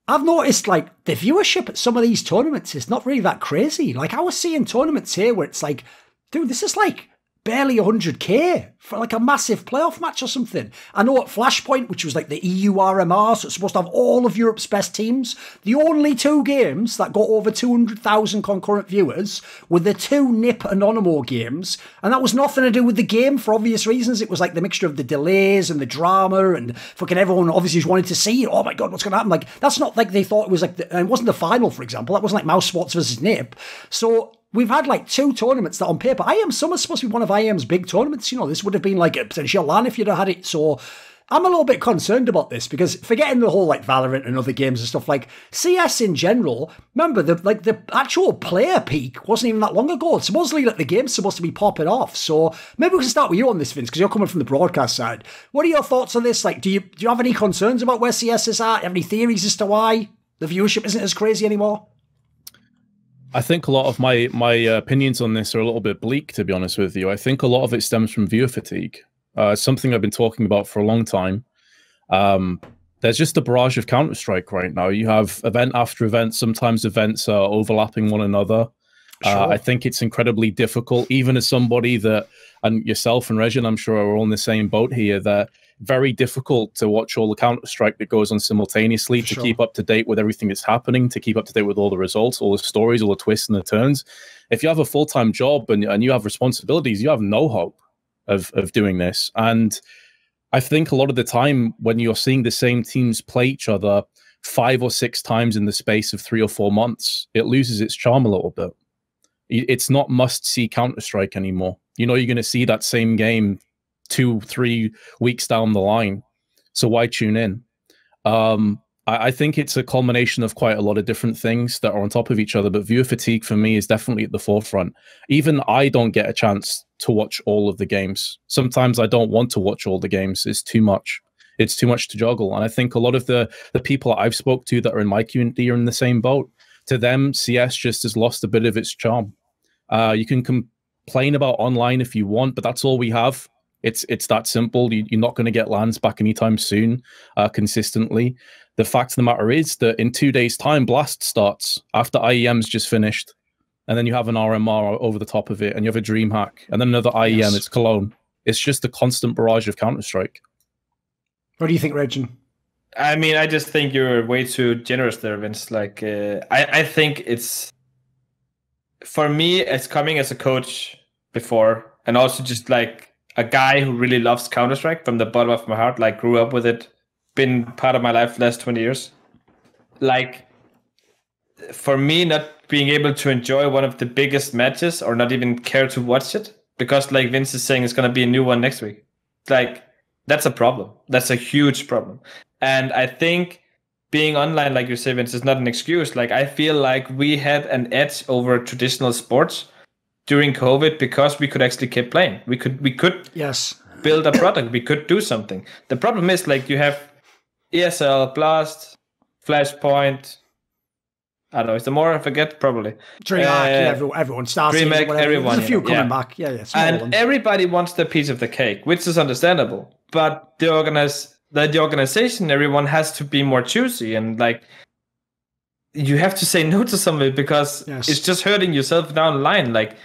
[SPEAKER 1] I've noticed like the viewership at some of these tournaments is not really that crazy. Like, I was seeing tournaments here where it's like, dude, this is like barely 100k for like a massive playoff match or something. I know at Flashpoint, which was like the EU RMR, so it's supposed to have all of Europe's best teams, the only two games that got over 200,000 concurrent viewers were the two NIP and Anonymous games, and that was nothing to do with the game for obvious reasons. It was like the mixture of the delays and the drama and fucking everyone obviously just wanted to see, oh my god, what's going to happen? Like, that's not like they thought it was like, it wasn't the final, for example. That wasn't like Mouse Sports versus NIP. So we've had like two tournaments that on paper, IEM Summer's supposed to be one of IEM's big tournaments. You know, this would have been like a potential LAN if you'd have had it. So I'm a little bit concerned about this because forgetting the whole like Valorant and other games and stuff, like CS in general, remember the actual player peak wasn't even that long ago. Supposedly like the game's supposed to be popping off. So maybe we can start with you on this, Vince, because you're coming from the broadcast side. What are your thoughts on this? Like, do you have any concerns about where CS is at? Do you have any theories as to why the viewership isn't as crazy anymore?
[SPEAKER 3] I think a lot of my opinions on this are a little bit bleak, to be honest with you. I think a lot of it stems from viewer fatigue. Something I've been talking about for a long time. There's just a barrage of Counter-Strike right now. You have event after event. Sometimes events are overlapping one another. Sure. I think it's incredibly difficult, even as somebody that, and yourself and Rejin, I'm sure, are all in the same boat here, that very difficult to watch all the Counter-Strike that goes on simultaneously, to keep up to date with everything that's happening, to keep up to date with all the results, all the stories, all the twists and the turns. If you have a full-time job and you have responsibilities, you have no hope of doing this. And I think a lot of the time when you're seeing the same teams play each other 5 or 6 times in the space of 3 or 4 months, it loses its charm a little bit. It's not must-see Counter-Strike anymore. You know, you're going to see that same game 2-3 weeks down the line, so why tune in? I think it's a culmination of quite a lot of different things that are on top of each other, but viewer fatigue for me is definitely at the forefront. Even I don't get a chance to watch all of the games. Sometimes I don't want to watch all the games. It's too much. It's too much to juggle. And I think a lot of the people I've spoke to that are in my community are in the same boat. To them, CS just has lost a bit of its charm. You can complain about online if you want, but that's all we have. It's that simple. You're not going to get LANs back anytime soon, consistently. The fact of the matter is that in 2 days' time, Blast starts after IEM's just finished, and then you have an RMR over the top of it, and you have a DreamHack, and then another IEM. Yes. It's Cologne. It's just a constant barrage of Counter-Strike.
[SPEAKER 1] What do you think, Rejin?
[SPEAKER 2] I mean, I just think you're way too generous there, Vince. Like, I think it's, for me, it's coming as a coach before, and also just like a guy who really loves Counter-Strike from the bottom of my heart, like grew up with it, been part of my life the last 20 years. Like, for me, not being able to enjoy one of the biggest matches or not even care to watch it because, like Vince is saying, it's going to be a new one next week. Like, that's a problem. That's a huge problem. And I think being online, like you say, Vince, is not an excuse. Like, I feel like we had an edge over traditional sports during COVID because we could actually keep playing. We could
[SPEAKER 1] yes,
[SPEAKER 2] build a product. We could do something. The problem is, like, you have ESL, Blast, Flashpoint. I don't know. Is there more? I forget, probably.
[SPEAKER 1] DreamHack, everyone. Star
[SPEAKER 2] DreamHack, everyone.
[SPEAKER 1] There's a few coming back. Yeah.
[SPEAKER 2] And
[SPEAKER 1] ones.
[SPEAKER 2] Everybody wants their piece of the cake, which is understandable. But the organization, everyone has to be more choosy. And, like, you have to say no to some of it because it's just hurting yourself down the line. Like,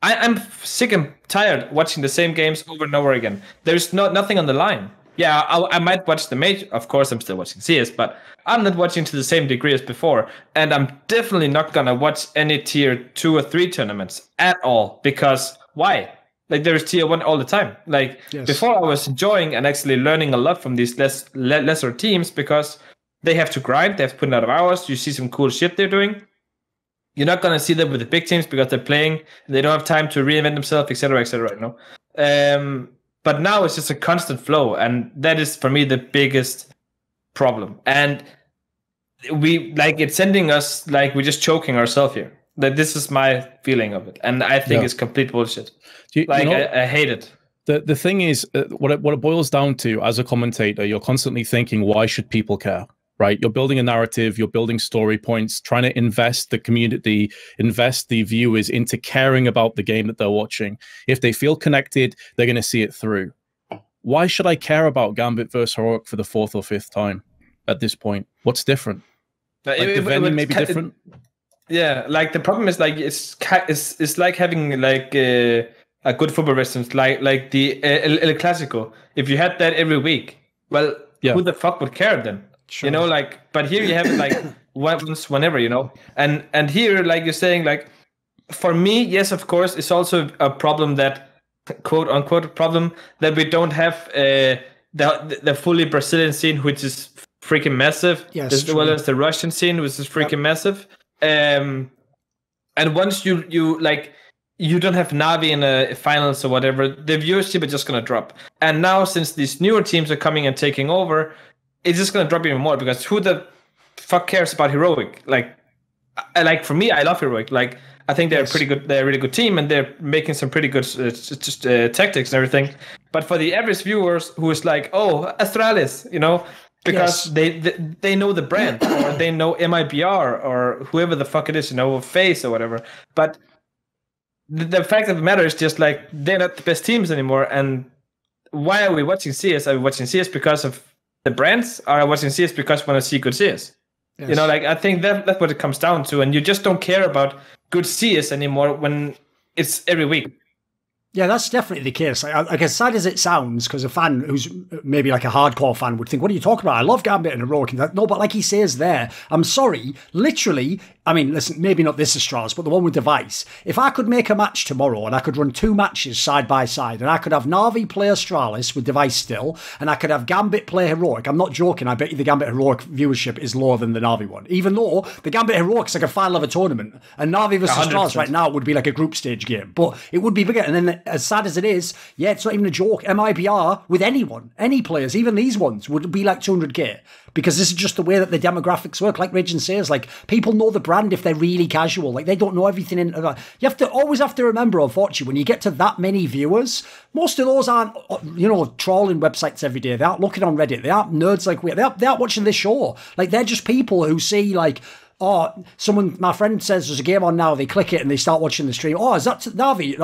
[SPEAKER 2] I'm sick and tired watching the same games over and over again. There's nothing on the line. Yeah, I might watch the major. Of course, I'm still watching CS, but I'm not watching to the same degree as before. And I'm definitely not going to watch any tier 2 or 3 tournaments at all. Because why? Like, there's tier 1 all the time. Like, before I was enjoying and actually learning a lot from these lesser teams because they have to grind. They have to put in a lot of hours. You see some cool shit they're doing. You're not going to see them with the big teams because they're playing. They don't have time to reinvent themselves, etc., etc., you know? But now it's just a constant flow, and that is for me the biggest problem. And it's sending us like we're just choking ourselves here. That this is my feeling of it, and I think it's complete bullshit. I hate it.
[SPEAKER 3] The thing is, what it boils down to as a commentator, you're constantly thinking, why should people care? Right? You're building a narrative, you're building story points, trying to invest the community, invest the viewers into caring about the game that they're watching. If they feel connected, they're going to see it through. Why should I care about Gambit versus Heroic for the 4th or 5th time at this point? What's different? Like the venue may be different.
[SPEAKER 2] Yeah, like the problem is like it's like having like a good football reference, like the El Clasico. If you had that every week, well, who the fuck would care then? Sure. You know, like, but here you have it like once, whenever, you know, and here, like you're saying, like, for me, yes, of course, it's also a problem that, quote unquote, problem that we don't have the fully Brazilian scene, which is freaking massive, as well as the Russian scene, which is freaking massive. And once you don't have Navi in a finals or whatever, the viewership is just gonna drop. And now, since these newer teams are coming and taking over, it's just going to drop even more because who the fuck cares about Heroic? Like for me, I love Heroic. Like, I think they're pretty good. They're a really good team and they're making some pretty good tactics and everything. But for the average viewers who is like, oh, Astralis, you know, because they know the brand or they know MIBR or whoever the fuck it is, you know, FaZe or whatever. But the fact of the matter is just like they're not the best teams anymore. And why are we watching CS? Are we watching CS because of the brands? Are watching CS because we want to see good CS? Yes. You know, like, I think that's what it comes down to. And you just don't care about good CS anymore when it's every week.
[SPEAKER 1] Yeah, that's definitely the case. Like as sad as it sounds, because a fan who's maybe like a hardcore fan would think, what are you talking about? I love Gambit and Heroic. No, but like he says there, I'm sorry, literally, I mean, listen, maybe not this Astralis, but the one with Device. If I could make a match tomorrow and I could run 2 matches side by side and I could have Na'Vi play Astralis with Device still and I could have Gambit play Heroic, I'm not joking, I bet you the Gambit Heroic viewership is lower than the Na'Vi one. Even though the Gambit Heroic is like a final of a tournament and Na'Vi versus 100%. Astralis right now would be like a group stage game, but it would be bigger. And then as sad as it is, it's not even a joke, MIBR with anyone, any players, even these ones, would be like 200k. Because this is just the way that the demographics work. Like Rejin says, like, people know the brand if they're really casual. Like, they don't know everything in that. You always have to remember, unfortunately, when you get to that many viewers, most of those aren't, you know, trawling websites every day. They aren't looking on Reddit. They aren't nerds like we are. They aren't watching this show. Like, they're just people who see, like, oh, my friend says there's a game on now, they click it and they start watching the stream. Oh, is that Navi?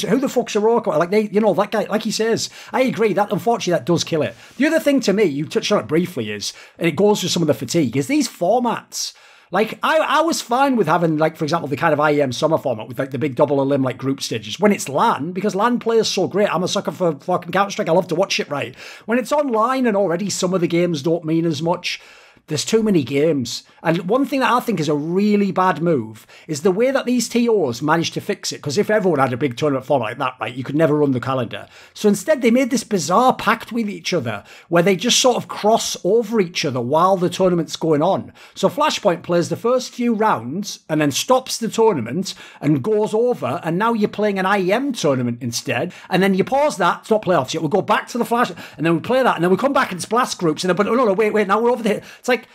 [SPEAKER 1] Who the fuck's Heroic? Like, they, you know, that guy, like he says, I agree, that unfortunately that does kill it. The other thing to me, you touched on it briefly, is, and it goes with some of the fatigue, is these formats. Like, I was fine with having, like, for example, the kind of IEM summer format with, like, the big double elim, like, group stages. When it's LAN, because LAN play is so great. I'm a sucker for fucking Counter-Strike. I love to watch it, right? When it's online and already some of the games don't mean as much, There's too many games. And one thing that I think is a really bad move is the way that these TOs managed to fix it. Because if everyone had a big tournament format like that, right, you could never run the calendar. So instead, they made this bizarre pact with each other where they just sort of cross over each other while the tournament's going on. So Flashpoint plays the first few rounds and then stops the tournament and goes over. And now you're playing an IEM tournament instead. And then you pause that, it's not playoffs yet. We'll go back to the Flash and then we play that. And then we come back and it's blast groups. And then, but no, wait, now we're over there. It's like,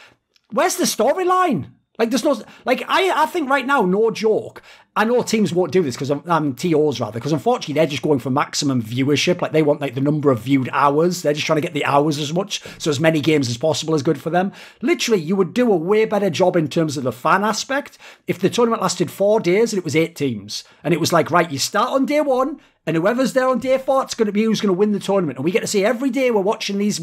[SPEAKER 1] where's the storyline? Like, there's no, like, I think right now, no joke. I know teams won't do this because TOs rather, because unfortunately they're just going for maximum viewership. Like, they want like the number of viewed hours. They're just trying to get the hours as much, so as many games as possible is good for them. Literally, you would do a way better job in terms of the fan aspect if the tournament lasted 4 days and it was 8 teams. And it was like, right, you start on day 1, and whoever's there on day 4, it's going to be who's going to win the tournament. And we get to see every day we're watching these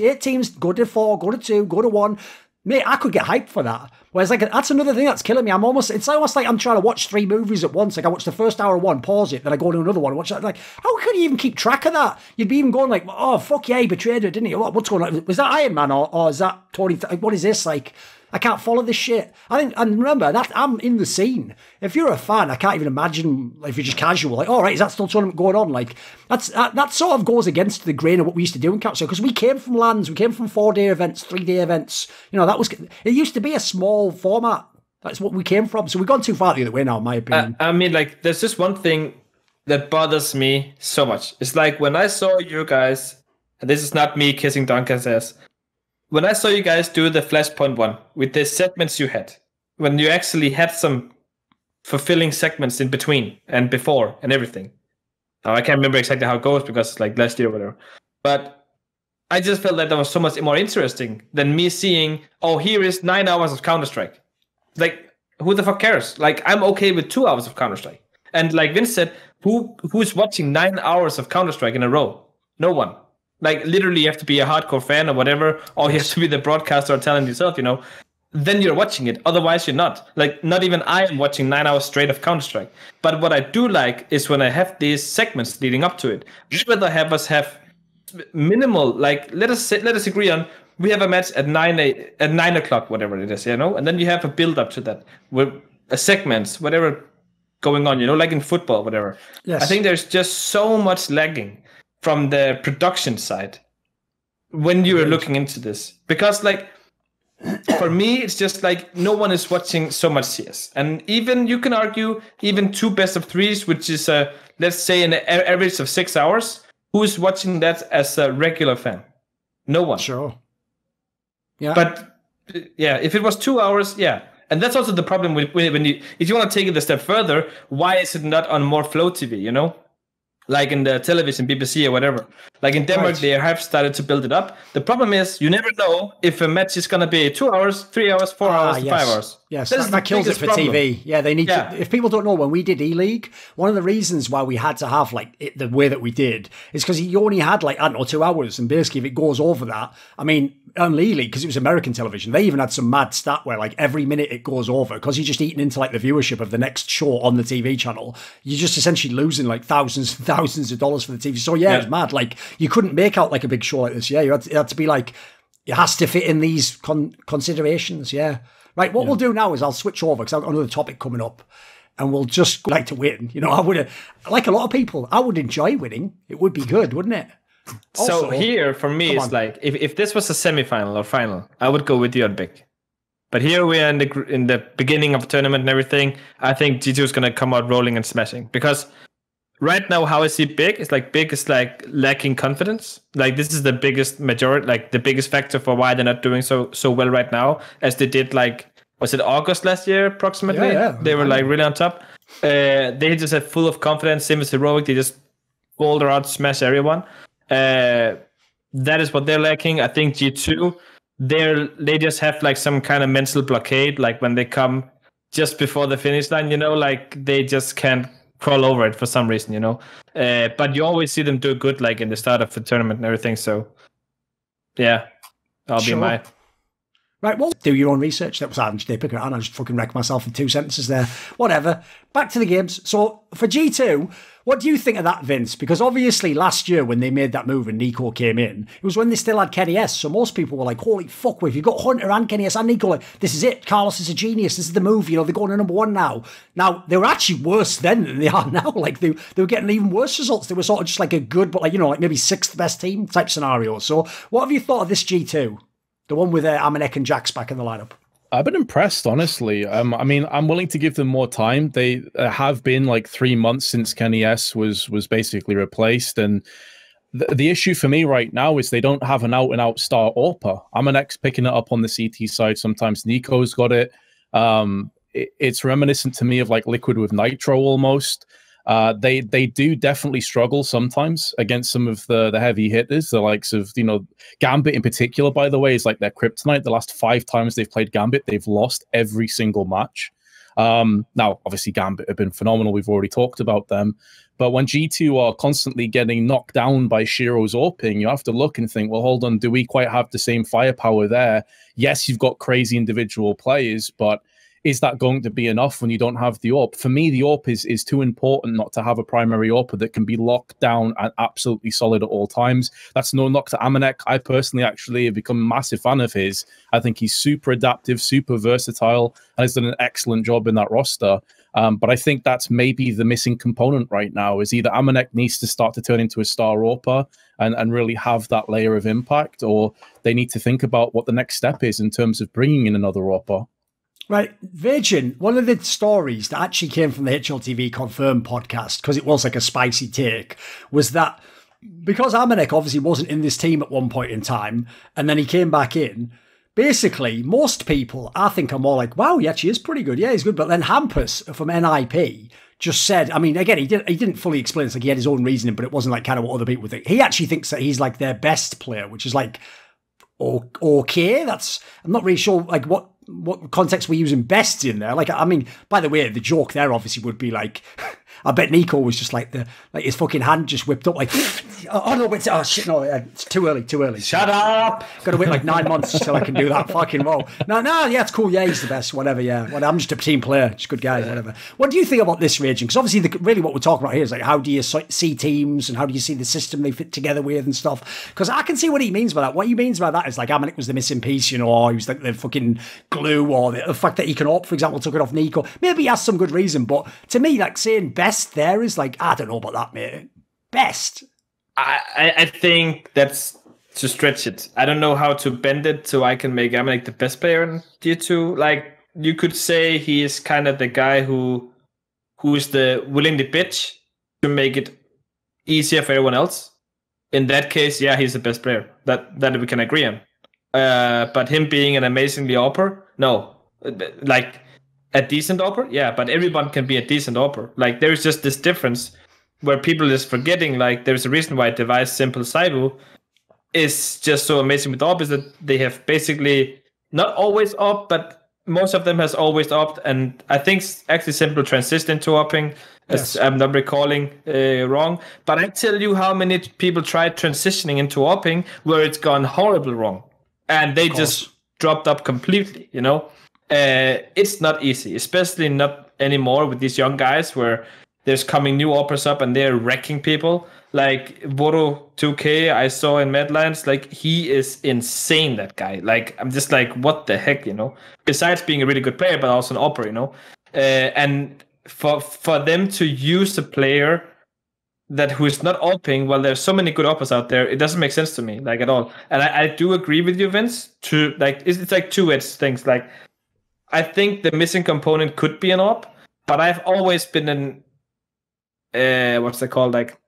[SPEAKER 1] 8 teams go to 4, go to 2, go to 1. Mate, I could get hyped for that. Whereas, like, that's another thing that's killing me. It's almost like I'm trying to watch 3 movies at once. Like, I watch the first hour of one, pause it, then I go to another one, watch that. Like, how could you even keep track of that? You'd be even going like, oh, fuck yeah, he betrayed her, didn't he? What's going on? Was that Iron Man or is that Thorin? What is this? Like, I can't follow this shit. And remember, that I'm in the scene. If you're a fan, I can't even imagine if you're just casual. Like, all right, is that still tournament going on? Like, that sort of goes against the grain of what we used to do in Council. Because we came from LANs, we came from 4-day events, 3-day events. You know, it used to be a small format. That's what we came from. So we've gone too far the other way now, in my opinion.
[SPEAKER 2] I mean, like, there's just one thing that bothers me so much. It's like when I saw you guys, and this is not me kissing Duncan's ass. When I saw you guys do the Flashpoint one with the segments you had, when you actually had some fulfilling segments in between and before and everything. Now, I can't remember exactly how it goes because it's like last year or whatever. But I just felt that was so much more interesting than me seeing, oh, here is 9 hours of Counter-Strike. Like, who the fuck cares? Like, I'm okay with 2 hours of Counter-Strike. And like Vince said, who's watching 9 hours of Counter-Strike in a row? No one. Like, literally, you have to be a hardcore fan or whatever, or you have to be the broadcaster or talent yourself, you know. Then you're watching it. Otherwise, you're not. Like, not even I am watching 9 hours straight of Counter-Strike. But what I do like is when I have these segments leading up to it. I'd rather have us have minimal, like, let us agree on, we have a match at 9 o'clock, whatever it is, you know? And then you have a build-up to that with segments, whatever going on, you know, like in football, whatever.
[SPEAKER 1] Yes.
[SPEAKER 2] I think there's just so much lagging from the production side when you are looking into this, because like for me it's just like no one is watching so much CS, and even you can argue even 2 best of 3s, which is let's say an average of 6 hours, who's watching that as a regular fan? No one.
[SPEAKER 1] Sure. Yeah.
[SPEAKER 2] But yeah, if it was 2 hours, yeah. And that's also the problem with when you, if you want to take it a step further, why is it not on more Flow TV, you know? Like in the television, BBC or whatever. Like in Denmark, They have started to build it up. The problem is you never know if a match is going to be 2 hours, 3 hours, 4 hours, 5 hours.
[SPEAKER 1] Yes, that kills it for problem. TV. Yeah, they need to. If people don't know, when we did E-League, one of the reasons why we had to have like it the way that we did is because you only had like, I don't know, 2 hours. And basically, if it goes over that, I mean, on E-League, because it was American television, they even had some mad stat where like every minute it goes over, because you're just eating into like the viewership of the next show on the TV channel. You're just essentially losing like thousands of dollars for the TV. So yeah, it's mad. Like you couldn't make out like a big show like this. Yeah, it had to be like, it has to fit in these considerations. Yeah. Right, what we'll do now is I'll switch over because I've got another topic coming up, and we'll just like to win. You know, I would, like a lot of people, I would enjoy winning. It would be good, wouldn't it?
[SPEAKER 2] Also, so here, for me, it's like, if this was a semi-final or final, I would go with you on big. But here we are in the beginning of the tournament and everything. I think G2 is going to come out rolling and smashing. Because right now, how I see big is like lacking confidence. Like this is the biggest majority, like the biggest factor for why they're not doing so well right now, as they did like, was it August last year approximately?
[SPEAKER 1] Yeah.
[SPEAKER 2] They were like really on top. They just have full of confidence, same as Heroic. They just boulder out, smash everyone. That is what they're lacking. I think G2, they just have like some kind of mental blockade, like when they come just before the finish line, you know, like they just can't crawl over it for some reason, you know. But you always see them do good, like in the start of the tournament and everything. So, yeah, I'll be my.
[SPEAKER 1] Right, well, do your own research. That was I'm just picking it on. I just fucking wrecked myself in 2 sentences there. Whatever. Back to the games. So for G2, what do you think of that, Vince? Because obviously last year when they made that move and Nico came in, it was when they still had Kenny S. So most people were like, holy fuck, if you've got Hunter and Kenny S and Nico, like, this is it. Carlos is a genius. This is the move. You know, they're going to #1 now. Now, they were actually worse then than they are now. Like, they were getting even worse results. They were sort of just like a good, but like, you know, like maybe 6th best team type scenario. So what have you thought of this G2? The one with Amanek and Jax back in the lineup.
[SPEAKER 3] I've been impressed, honestly. I mean, I'm willing to give them more time. They have been like 3 months since Kenny S was basically replaced, and the issue for me right now is they don't have an out-and-out star AWPer. Amanek's picking it up on the CT side. Sometimes Nico's got it. It's reminiscent to me of like Liquid with Nitro almost. They do definitely struggle sometimes against some of the heavy hitters, the likes of, you know, Gambit in particular, by the way, is like their kryptonite. The last 5 times they've played Gambit, they've lost every single match. Now, obviously, Gambit have been phenomenal. We've already talked about them. But when G2 are constantly getting knocked down by Shiro's AWPing, you have to look and think, well, hold on, do we quite have the same firepower there? Yes, you've got crazy individual players, but is that going to be enough when you don't have the AWP? For me, the AWP is too important not to have a primary AWPer that can be locked down and absolutely solid at all times. That's no knock to Amanek. I personally actually have become a massive fan of his. I think he's super adaptive, super versatile, and has done an excellent job in that roster. But I think that's maybe the missing component right now, is either Amanek needs to start to turn into a star AWPer and really have that layer of impact, or they need to think about what the next step is in terms of bringing in another AWPer.
[SPEAKER 1] Right, Rejin, one of the stories that actually came from the HLTV Confirmed podcast, because it was like a spicy take, was that because Amanek obviously wasn't in this team at one point in time, and then he came back in, basically, most people, I think, are more like, wow, he actually is pretty good. Yeah, he's good. But then Hampus from NIP just said, I mean, again, he didn't fully explain this, like he had his own reasoning, but it wasn't like kind of what other people think. He actually thinks that he's like their best player, which is like, okay, I'm not really sure like what context we're using best in there. Like, I mean, by the way, the joke there obviously would be like, I bet Nico was just like his fucking hand just whipped up like, oh no, wait, oh shit, no, it's too early.
[SPEAKER 2] Shut up!
[SPEAKER 1] Got to wait like 9 months till I can do that fucking role. No, yeah, it's cool. Yeah, he's the best. Whatever. Yeah, I'm just a team player, just a good guy. Whatever. What do you think about this, Rejin? Because obviously, really, what we're talking about here is like, how do you see teams and how do you see the system they fit together with and stuff? Because I can see what he means by that. What he means by that is like Amanek was the missing piece, you know, or he was like the fucking glue, or the fact that he can AWP, for example, took it off Nico. Maybe he has some good reason, but to me, like saying best there is like, I don't know about that, mate. Best.
[SPEAKER 2] I think that's to stretch it. I don't know how to bend it so I can make Amanek the best player in G2. Like, you could say he is kind of the guy who is the willing the bitch to make it easier for everyone else. In that case, yeah, he's the best player. That we can agree on. But him being an amazingly AWPer, no. Like, a decent AWPer, yeah, but everyone can be a decent AWPer. Like, there's just this difference where people is forgetting, like, there's a reason why Device Simple Saibu is just so amazing with AWP, is that they have basically not always AWP, but most of them has always AWPed, and I think actually Simple transitioned into AWPing, as I'm not recalling wrong, but I tell you how many people tried transitioning into AWPing where it's gone horribly wrong, and they just dropped up completely, you know? It's not easy, especially not anymore with these young guys where there's coming new AWPers up and they're wrecking people. Like Voro 2K, I saw in Medlines, like he is insane, that guy. Like, I'm just like, what the heck, you know? Besides being a really good player, but also an AWPer, you know? And for them to use a player who is not AWPing, well, there's so many good AWPers out there, it doesn't make sense to me, like, at all. And I do agree with you, Vince, to like, it's like two-edged things. Like, I think the missing component could be an AWP, but I've always been what's it called? Like,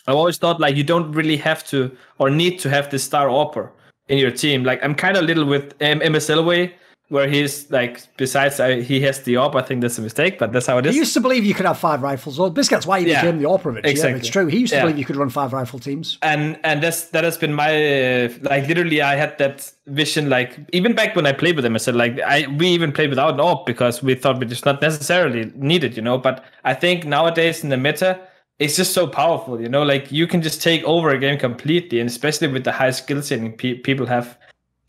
[SPEAKER 2] I've always thought like you don't really have to or need to have this star AWPer in your team. Like, I'm kind of little with MSL way, where he's like, besides he has the AWP, I think that's a mistake, but that's how it is.
[SPEAKER 1] He used to believe you could have 5 rifles. Well, basically that's why he became the AWPer of it.
[SPEAKER 2] Exactly.
[SPEAKER 1] Yeah, it's true. He used to believe you could run 5 rifle teams.
[SPEAKER 2] And that has been my like, literally I had that vision, like, even back when I played with him, I said like, we even played without an AWP because we thought it's not necessarily needed, you know. But I think nowadays in the meta, it's just so powerful, you know. Like, you can just take over a game completely, and especially with the high skill setting people have.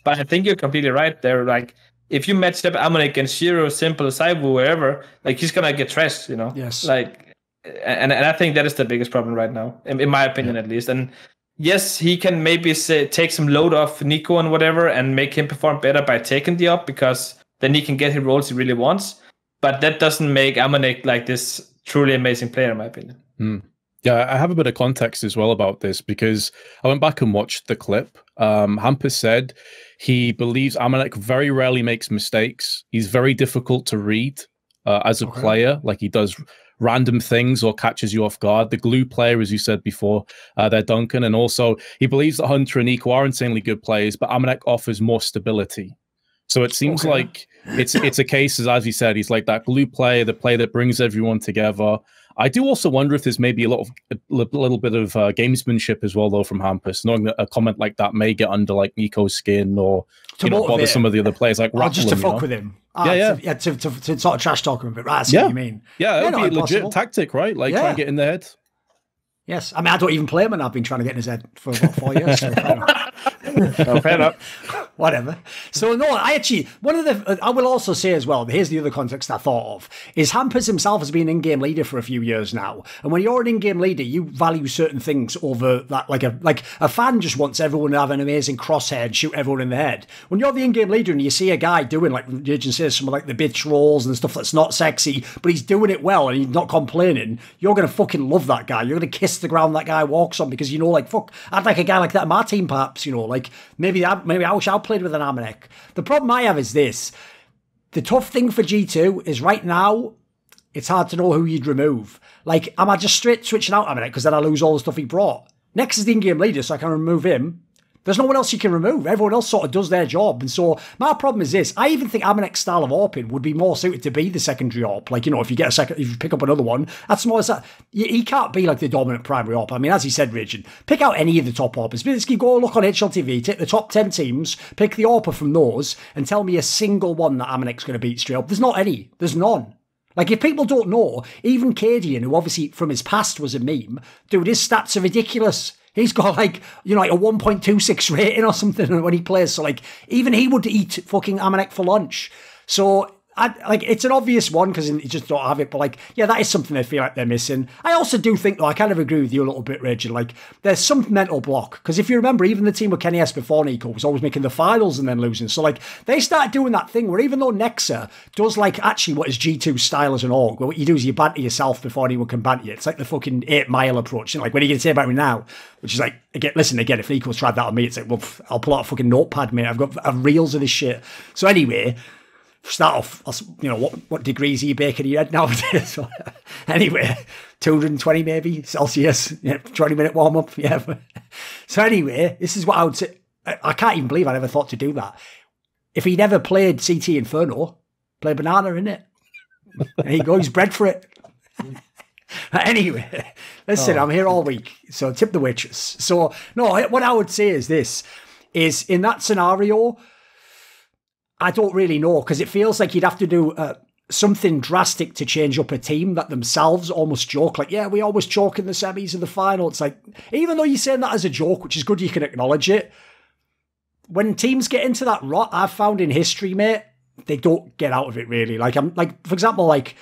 [SPEAKER 2] But I think you're completely right. They're like, if you match up Amon against Shiro, Simple, Saibu, wherever, like he's gonna get trashed, you know.
[SPEAKER 1] Yes.
[SPEAKER 2] Like, and I think that is the biggest problem right now, in my opinion at least. And yes, he can maybe take some load off Nico and whatever, and make him perform better by taking the up, because then he can get his roles he really wants. But that doesn't make Amanek like this truly amazing player, in my opinion.
[SPEAKER 3] Yeah, I have a bit of context as well about this, because I went back and watched the clip. Hampus said he believes Amanek very rarely makes mistakes. He's very difficult to read as a player. Like, he does random things or catches you off guard. The glue player, as you said before, they're Duncan. And also, he believes that Hunter and Nico are insanely good players, but Amanek offers more stability. So it seems like it's a case, as he said, he's like that glue player, the player that brings everyone together. I do also wonder if there's maybe a little bit of gamesmanship as well, though, from Hampus, knowing that a comment like that may get under like Nico's skin, or bother some of the other players, like
[SPEAKER 1] just to fuck with him. To sort of trash talk him a bit. Right, I see what you mean.
[SPEAKER 3] Yeah, it would be a legit tactic, right? Like, try and get in their head.
[SPEAKER 1] Yes, I mean, I don't even play him, and I've been trying to get in his head for about 4 years. So
[SPEAKER 2] fair enough.
[SPEAKER 1] Whatever. So no, I will also say as well, here's the other context I thought of, is Hampus himself has been an in-game leader for a few years now. And when you're an in-game leader, you value certain things over that. Like a fan just wants everyone to have an amazing crosshair and shoot everyone in the head. When you're the in-game leader and you see a guy doing, like Rejin says, some of like the bitch rolls and stuff that's not sexy, but he's doing it well and he's not complaining, you're going to fucking love that guy. You're going to kiss the ground that guy walks on, because, you know, like, fuck, I'd like a guy like that in my team, perhaps, you know, like, maybe I wish I played with an Amanek. The problem I have is this. The tough thing for G2 is right now, it's hard to know who you'd remove. Like, am I just straight switching out Amanek because then I lose all the stuff he brought? Next is the in-game leader, so I can remove him. There's no one else you can remove. Everyone else sort of does their job. And so my problem is this. I even think Amanek's style of AWPing would be more suited to be the secondary AWP. Like, you know, if you pick up another one, that's more as that. He can't be like the dominant primary AWP. I mean, as he said, Rejin, pick out any of the top AWPers. Basically, go look on HLTV, take the top 10 teams, pick the AWPer from those, and tell me a single one that Amanek's going to beat straight up. There's not any. There's none. Like, if people don't know, even Cadian, who obviously from his past was a meme, dude, his stats are ridiculous. He's got like, you know, like a 1.26 rating or something when he plays. So like, even he would eat fucking Amanek for lunch. So it's an obvious one because you just don't have it. But like, yeah, that is something I feel like they're missing. I also do think, though, I kind of agree with you a little bit, Rejin. Like, there's some mental block. Because if you remember, even the team with Kenny S before Nico was always making the finals and then losing. So like, they started doing that thing where even though Nexa does like actually what is G2's style as an org, where what you do is you banter yourself before anyone can banter you. It's like the fucking 8 Mile approach. You know, like, what are you going to say about me now? Which is like, again, if Nico's tried that on me, it's like, well, I'll pull out a fucking notepad, mate. I've got reels of this shit. So anyway, start off, you know, what degrees are you baking your head nowadays? So, anyway, 220 maybe Celsius, 20-minute warm-up, yeah. So anyway, this is what I would say. I can't even believe I never thought to do that. If he never played CT Inferno, play Banana, innit? There you go, he's bred for it. Anyway, listen, I'm here all week, so tip the waitress. So, no, what I would say is this, is in that scenario, I don't really know, because it feels like you'd have to do something drastic to change up a team that themselves almost joke, like, yeah, we always choke in the semis and the final. It's like, even though you're saying that as a joke, which is good, you can acknowledge it, when teams get into that rut, I've found in history, mate, they don't get out of it really. Like, for example, like,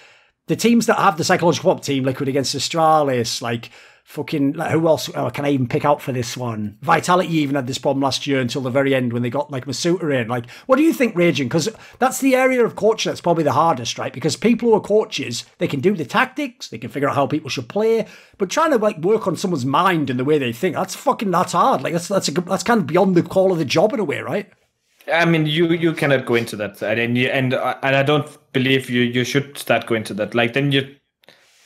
[SPEAKER 1] the teams that have the psychological pop team, Liquid against Astralis, like, fucking, like, who else can I even pick out for this one? Vitality even had this problem last year until the very end when they got like Masuta in. Like, what do you think, Rejin? Because that's the area of coaching that's probably the hardest, right? Because people who are coaches, they can do the tactics, they can figure out how people should play, but trying to like work on someone's mind and the way they think, that's hard. Like, that's kind of beyond the call of the job in a way, right?
[SPEAKER 2] I mean, you cannot go into that, and I don't believe you should start going into that. Like, then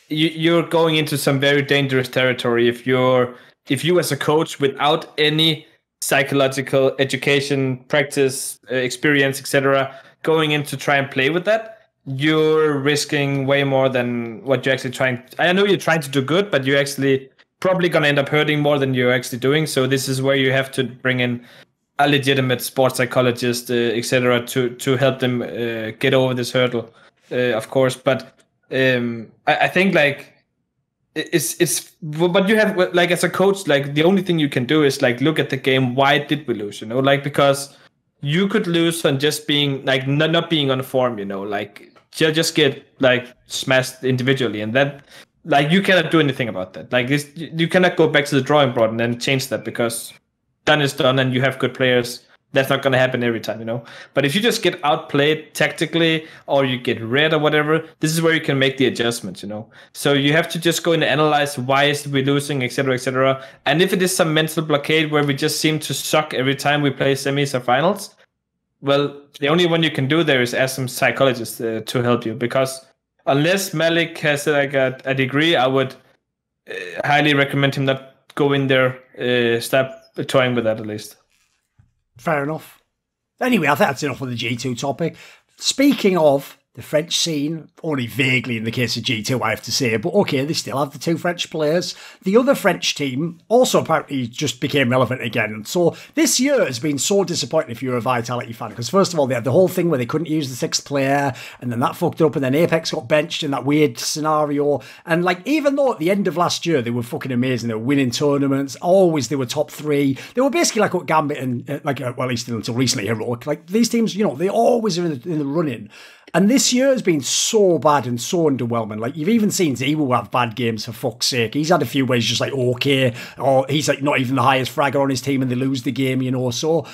[SPEAKER 2] you're going into some very dangerous territory if you as a coach without any psychological education, practice, experience, etc., going in to try and play with that, you're risking way more than what you're actually trying. I know you're trying to do good, but you're actually probably going to end up hurting more than you're actually doing. So this is where you have to bring in a legitimate sports psychologist, etc., to help them get over this hurdle, of course. But I think like it's but you have, like, as a coach, like, the only thing you can do is like look at the game, why did we lose, you know, like, because you could lose on just being like not being on form, like you'll just get like smashed individually, and that like you cannot do anything about that. Like you cannot go back to the drawing board and then change that, because done is done, and you have good players. That's not going to happen every time, But if you just get outplayed tactically, or you get red or whatever, this is where you can make the adjustments, So you have to just go and analyze why is we losing, etc., etc. And if it is some mental blockade where we just seem to suck every time we play semis or finals, well, the only one you can do there is ask some psychologists to help you. Because unless Malik has like a degree, I would highly recommend him not go in there, stop toying with that at least.
[SPEAKER 1] Fair enough. Anyway, I think that's enough of the G2 topic. Speaking of the French scene, only vaguely in the case of G2, I have to say, but okay, they still have the 2 French players. The other French team also apparently just became relevant again. And so this year has been so disappointing if you're a Vitality fan, because first of all, they had the whole thing where they couldn't use the 6th player, and then that fucked up, and then Apex got benched in that weird scenario. And like, even though at the end of last year, they were fucking amazing, they were winning tournaments, always they were top 3. They were basically like what Gambit and, well, at least until recently, Heroic. Like, these teams, they always are in the running. And this year has been so bad and so underwhelming. Like, you've even seen Zebo have bad games, for fuck's sake. He's had a few where he's just like, okay, or he's like not even the highest fragger on his team and they lose the game, So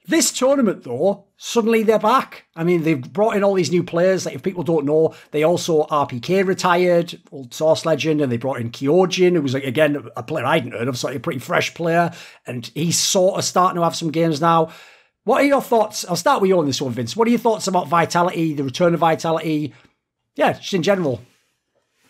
[SPEAKER 1] this tournament, though, suddenly they're back. I mean, they've brought in all these new players. Like, if people don't know, they also RPK retired, old Source legend, and they brought in Kyojin, who was, like, again, a player I hadn't heard of, so like a pretty fresh player. And he's sort of starting to have some games now. What are your thoughts? I'll start with you on this one, Vince. What are your thoughts about Vitality, the return of Vitality? Yeah, just in general.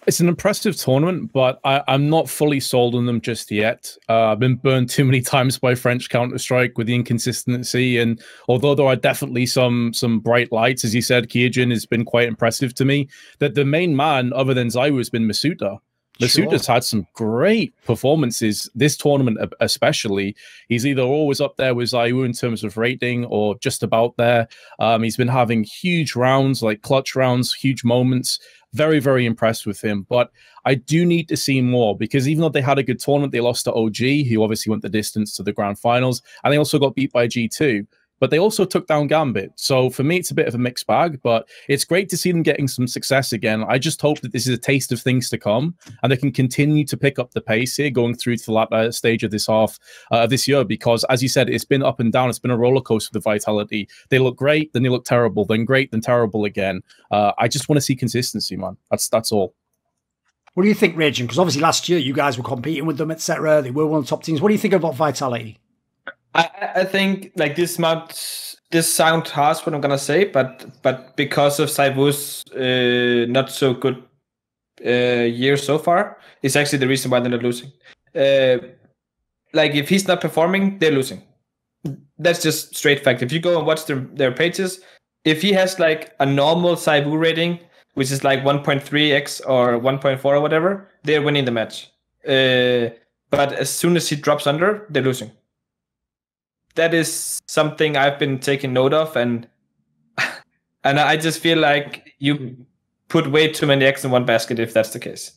[SPEAKER 3] It's an impressive tournament, but I'm not fully sold on them just yet. I've been burned too many times by French Counter-Strike with the inconsistency. And although there are definitely some bright lights, as you said, Kyojin has been quite impressive to me. That the main man, other than Zywo, has been Masuda. Masuda's had some great performances this tournament, especially. He's either always up there with Zywo in terms of rating or just about there. He's been having huge rounds, like clutch rounds, huge moments. Very, very impressed with him. But I do need to see more, because even though they had a good tournament, they lost to OG, who obviously went the distance to the grand finals, and they also got beat by G2. But they also took down Gambit. So for me, it's a bit of a mixed bag, but it's great to see them getting some success again. I just hope that this is a taste of things to come, and they can continue to pick up the pace here going through to the latter stage of this half of this year, because as you said, it's been up and down. It's been a roller coaster with Vitality. They look great, then they look terrible, then great, then terrible again. I just want to see consistency, man. That's all.
[SPEAKER 1] What do you think, Rejin? Because obviously last year you guys were competing with them, etc. They were one of the top teams. What do you think about Vitality?
[SPEAKER 2] I think like this sound harsh what I'm gonna say, but because of Zywo's not so good year so far, it's actually the reason why they're not losing. Like if he's not performing, they're losing. That's just straight fact. If you go and watch their pages, if he has like a normal Zywo rating, which is like 1.3x or 1.4 or whatever, they're winning the match. But as soon as he drops under, they're losing. That is something I've been taking note of, and I just feel like you put way too many eggs in one basket if that's the case.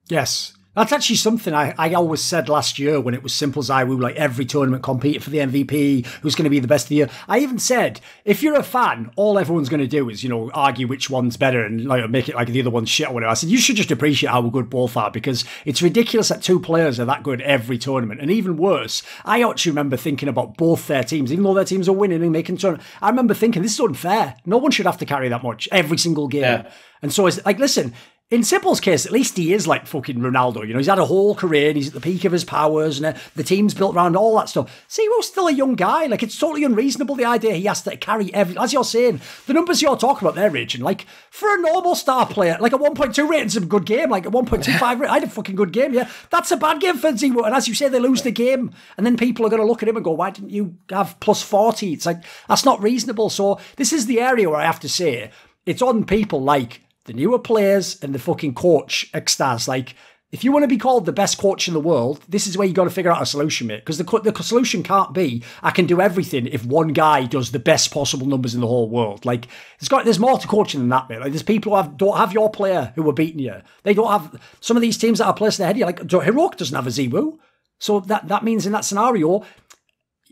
[SPEAKER 1] Yes. That's actually something I always said last year when it was simple Zywo, like every tournament competed for the MVP, who's going to be the best of the year. I even said, if you're a fan, all everyone's going to do is, argue which one's better and like make it like the other one's shit or whatever. I said, you should just appreciate how good both are, because it's ridiculous that 2 players are that good every tournament. And even worse, I actually remember thinking about both their teams, even though their teams are winning and making tournament. I remember thinking, this is unfair. No one should have to carry that much every single game. Yeah. And so it's like, listen, in Simple's case, at least he is like fucking Ronaldo. He's had a whole career and he's at the peak of his powers, and the team's built around all that stuff. Zero's still a young guy. Like, it's totally unreasonable, the idea he has to carry every... As you're saying, the numbers you're talking about there, Rejin, like, for a normal star player, like a 1.2 rating's a good game, like a 1.25 rating, I had a fucking good game, yeah. That's a bad game for Zero. And as you say, they lose the game, and then people are going to look at him and go, why didn't you have plus 40? It's like, that's not reasonable. So this is the area where I have to say, it's on people like the newer players and the fucking coach extras. Like, if you want to be called the best coach in the world, this is where you got to figure out a solution, mate. Because the solution can't be, I can do everything if one guy does the best possible numbers in the whole world. Like, there's more to coaching than that, mate. Like, there's people who don't have your player who are beating you. They don't have some of these teams that are placing ahead of you. Like, Heroic doesn't have a Zebo. So that means in that scenario,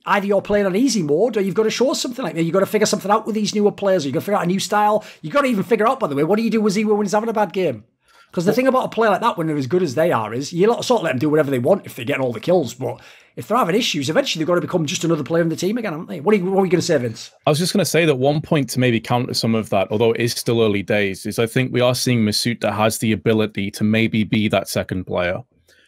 [SPEAKER 1] either you're playing on easy mode or you've got to show something like that. You've got to figure something out with these newer players, or you've got to figure out a new style. You've got to even figure out, by the way, what do you do with Zero when he's having a bad game? Because the thing about a player like that, when they're as good as they are, is you sort of let them do whatever they want if they're getting all the kills. But if they're having issues, eventually they've got to become just another player in the team again, haven't they? What are you going to say, Vince?
[SPEAKER 3] I was just going to say that one point to maybe counter some of that, although it is still early days, is I think we are seeing Masuta has the ability to maybe be that second player,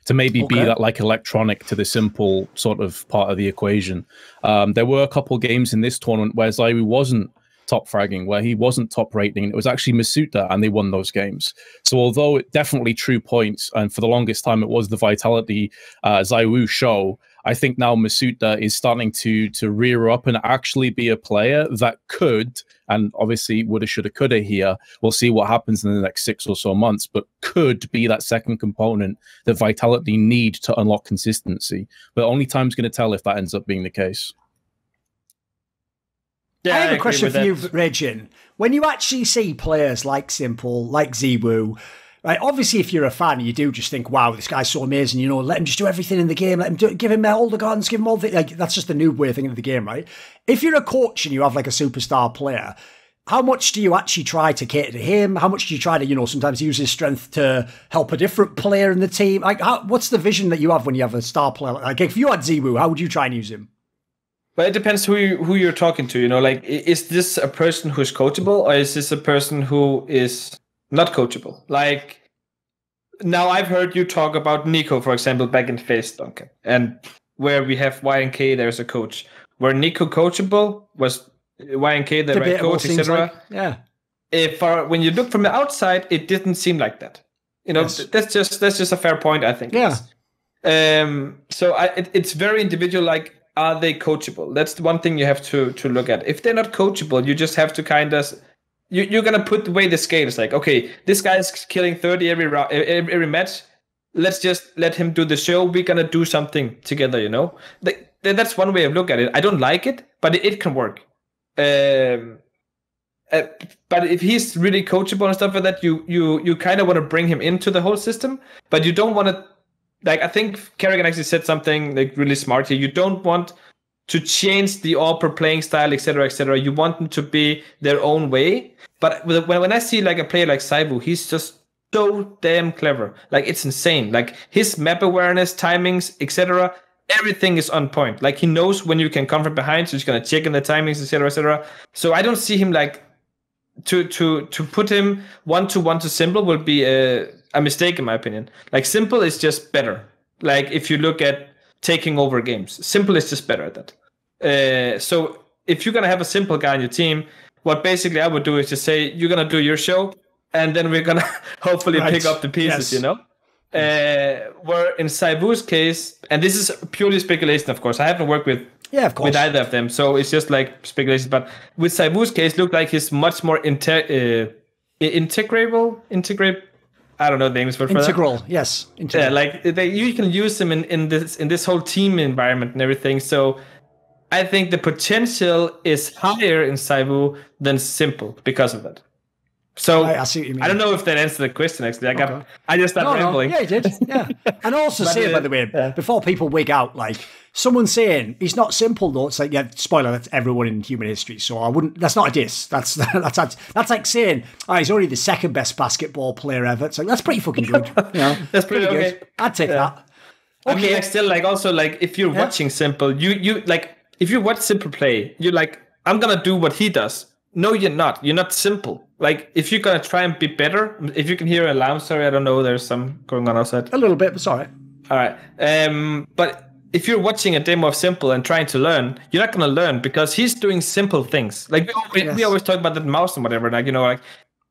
[SPEAKER 3] to maybe be that like electronic to the simple sort of part of the equation. There were a couple games in this tournament where ZywOo wasn't top fragging, where he wasn't top rating. It was actually Masuta, and they won those games. So although it definitely true points, and for the longest time it was the Vitality ZywOo show, I think now Masuta is starting to rear up and actually be a player that could, and obviously woulda, shoulda, coulda here, we'll see what happens in the next 6 or so months, but could be that second component that Vitality need to unlock consistency. But only time's going to tell if that ends up being the case.
[SPEAKER 1] Yeah, I have a question for you, Rejin. When you actually see players like Simple, like ZywOo, right? Obviously, if you're a fan, you do just think, "Wow, this guy's so amazing." You know, let him just do everything in the game. Let him give him all the guns, give him all the like. That's just the noob way of thinking of the game, right? If you're a coach and you have like a superstar player, how much do you actually try to cater to him? How much do you try to, sometimes use his strength to help a different player in the team? Like, what's the vision that you have when you have a star player? Like, if you had ZywOo, how would you try and use him?
[SPEAKER 2] But it depends who you're talking to. Like, is this a person who's coachable, or is this a person who is not coachable? Like, now I've heard you talk about Nico, for example, back in FaZe, Duncan, and where we have YNK, there's a coach. Were Nico coachable? Was YNK the right coach, etc.?
[SPEAKER 1] Like,
[SPEAKER 2] yeah. When you look from the outside, it didn't seem like that. Yes. That's just a fair point, I think.
[SPEAKER 1] Yeah.
[SPEAKER 2] So it's very individual. Like, are they coachable? That's the one thing you have to look at. If they're not coachable, you just have to kind of you're gonna put away the scales. Like, okay, this guy's killing 30 every match. Let's just let him do the show. We're gonna do something together. That's one way of looking at it. I don't like it, but it can work. But if he's really coachable and stuff like that, you kind of want to bring him into the whole system, but you don't want to. Like, I think Kerrigan actually said something like really smart here. You don't want to change the AWPer playing style, etc., etc. You want them to be their own way. But when I see like a player like ZywOo, he's just so damn clever. Like, it's insane. Like, his map awareness, timings, etc., everything is on point. Like, he knows when you can come from behind, so he's gonna check in the timings, etc., etc. So I don't see him like to put him 1-to-1 to Simple will be a mistake, in my opinion. Like, Simple is just better. Like, if you look at taking over games, Simple is just better at that. So if you're going to have a Simple guy on your team, what basically I would do is just say, you're going to do your show, and then we're going to hopefully pick up the pieces, Where in ZywOo's case, and this is purely speculation, of course, I haven't worked with either of them, so it's just like speculation, but with ZywOo's case, looked like he's much more integrable. I don't know the English word for that.
[SPEAKER 1] Integral, yes. Integral.
[SPEAKER 2] Yeah, like you can use them in this whole team environment and everything. So I think the potential is higher in ZywOo than Simple because of that. So
[SPEAKER 1] I see what you mean.
[SPEAKER 2] I don't know if that answered the question. Actually, I just started rambling.
[SPEAKER 1] Yeah, you did. Yeah, and also say, by the way, before people wig out, like someone saying he's not Simple though. It's like, yeah, spoiler, that's everyone in human history. So I wouldn't. That's not a diss. That's like saying, he's only the second best basketball player ever. It's like, that's pretty fucking good.
[SPEAKER 2] That's pretty okay.
[SPEAKER 1] Good. I'd take that.
[SPEAKER 2] Okay. I mean, like, still, like, also, like, if you're watching Simple, you like, if you watch Simple play, you're like, I'm gonna do what he does. No, you're not. You're not Simple. Like, if you're gonna try and be better, if you can hear an alarm, sorry, I don't know, there's some going on outside.
[SPEAKER 1] A little bit, but sorry.
[SPEAKER 2] All right. But if you're watching a demo of Simple and trying to learn, you're not gonna learn because he's doing simple things. Like, we always talk about the mouse and whatever. Like, like,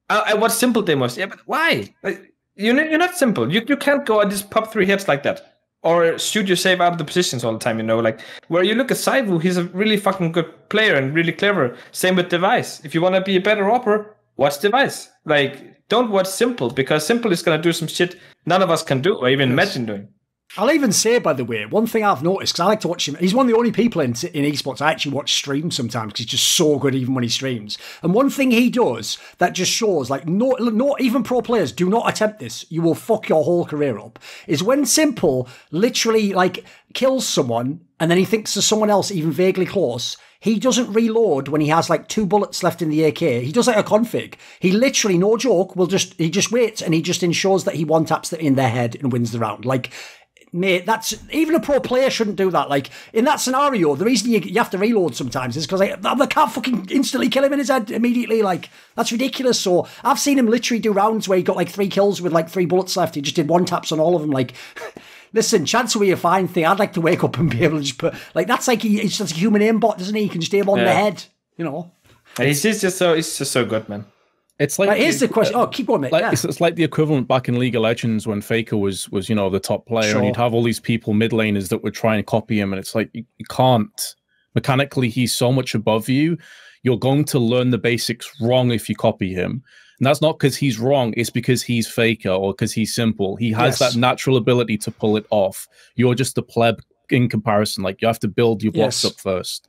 [SPEAKER 2] I watch Simple demos. Yeah, but why? Like, you're not Simple. You can't go and just pop 3 hits like that. Or shoot your save out of the positions all the time, like, where you look at ZywOo, he's a really fucking good player and really clever. Same with Device. If you want to be a better AWPer, watch Device. Like, don't watch Simple, because Simple is going to do some shit none of us can do or even imagine doing.
[SPEAKER 1] I'll even say, by the way, one thing I've noticed, because I like to watch him, he's one of the only people in esports I actually watch stream sometimes, because he's just so good even when he streams. And one thing he does that just shows, like, not even pro players, do not attempt this, you will fuck your whole career up, is when Simple literally, like, kills someone, and then he thinks there's someone else even vaguely close, he doesn't reload when he has like 2 bullets left in the AK. He does like a config. He literally, no joke, he just waits and he just ensures that he one-taps them in their head and wins the round. Like, mate, that's even a pro player shouldn't do that. Like, in that scenario, the reason you have to reload sometimes is because they can't fucking instantly kill him in his head immediately. Like, that's ridiculous. So I've seen him literally do rounds where he got like 3 kills with like 3 bullets left. He just did one-taps on all of them. Like, listen, chance will be a fine thing. I'd like to wake up and be able to just put, like, that's like, it's just a human aimbot, doesn't he? He can just aim on the head, you know?
[SPEAKER 2] And he's just so good, man.
[SPEAKER 3] It's like,
[SPEAKER 1] here's the question. Oh, keep going, mate.
[SPEAKER 3] Like, it's like the equivalent back in League of Legends when Faker was you know, the top player, and you'd have all these people mid laners that would try and copy him, and it's like you can't. Mechanically, he's so much above you. You're going to learn the basics wrong if you copy him. And that's not because he's wrong, it's because he's Faker or because he's Simple. He has that natural ability to pull it off. You're just a pleb in comparison. Like, you have to build your blocks up first.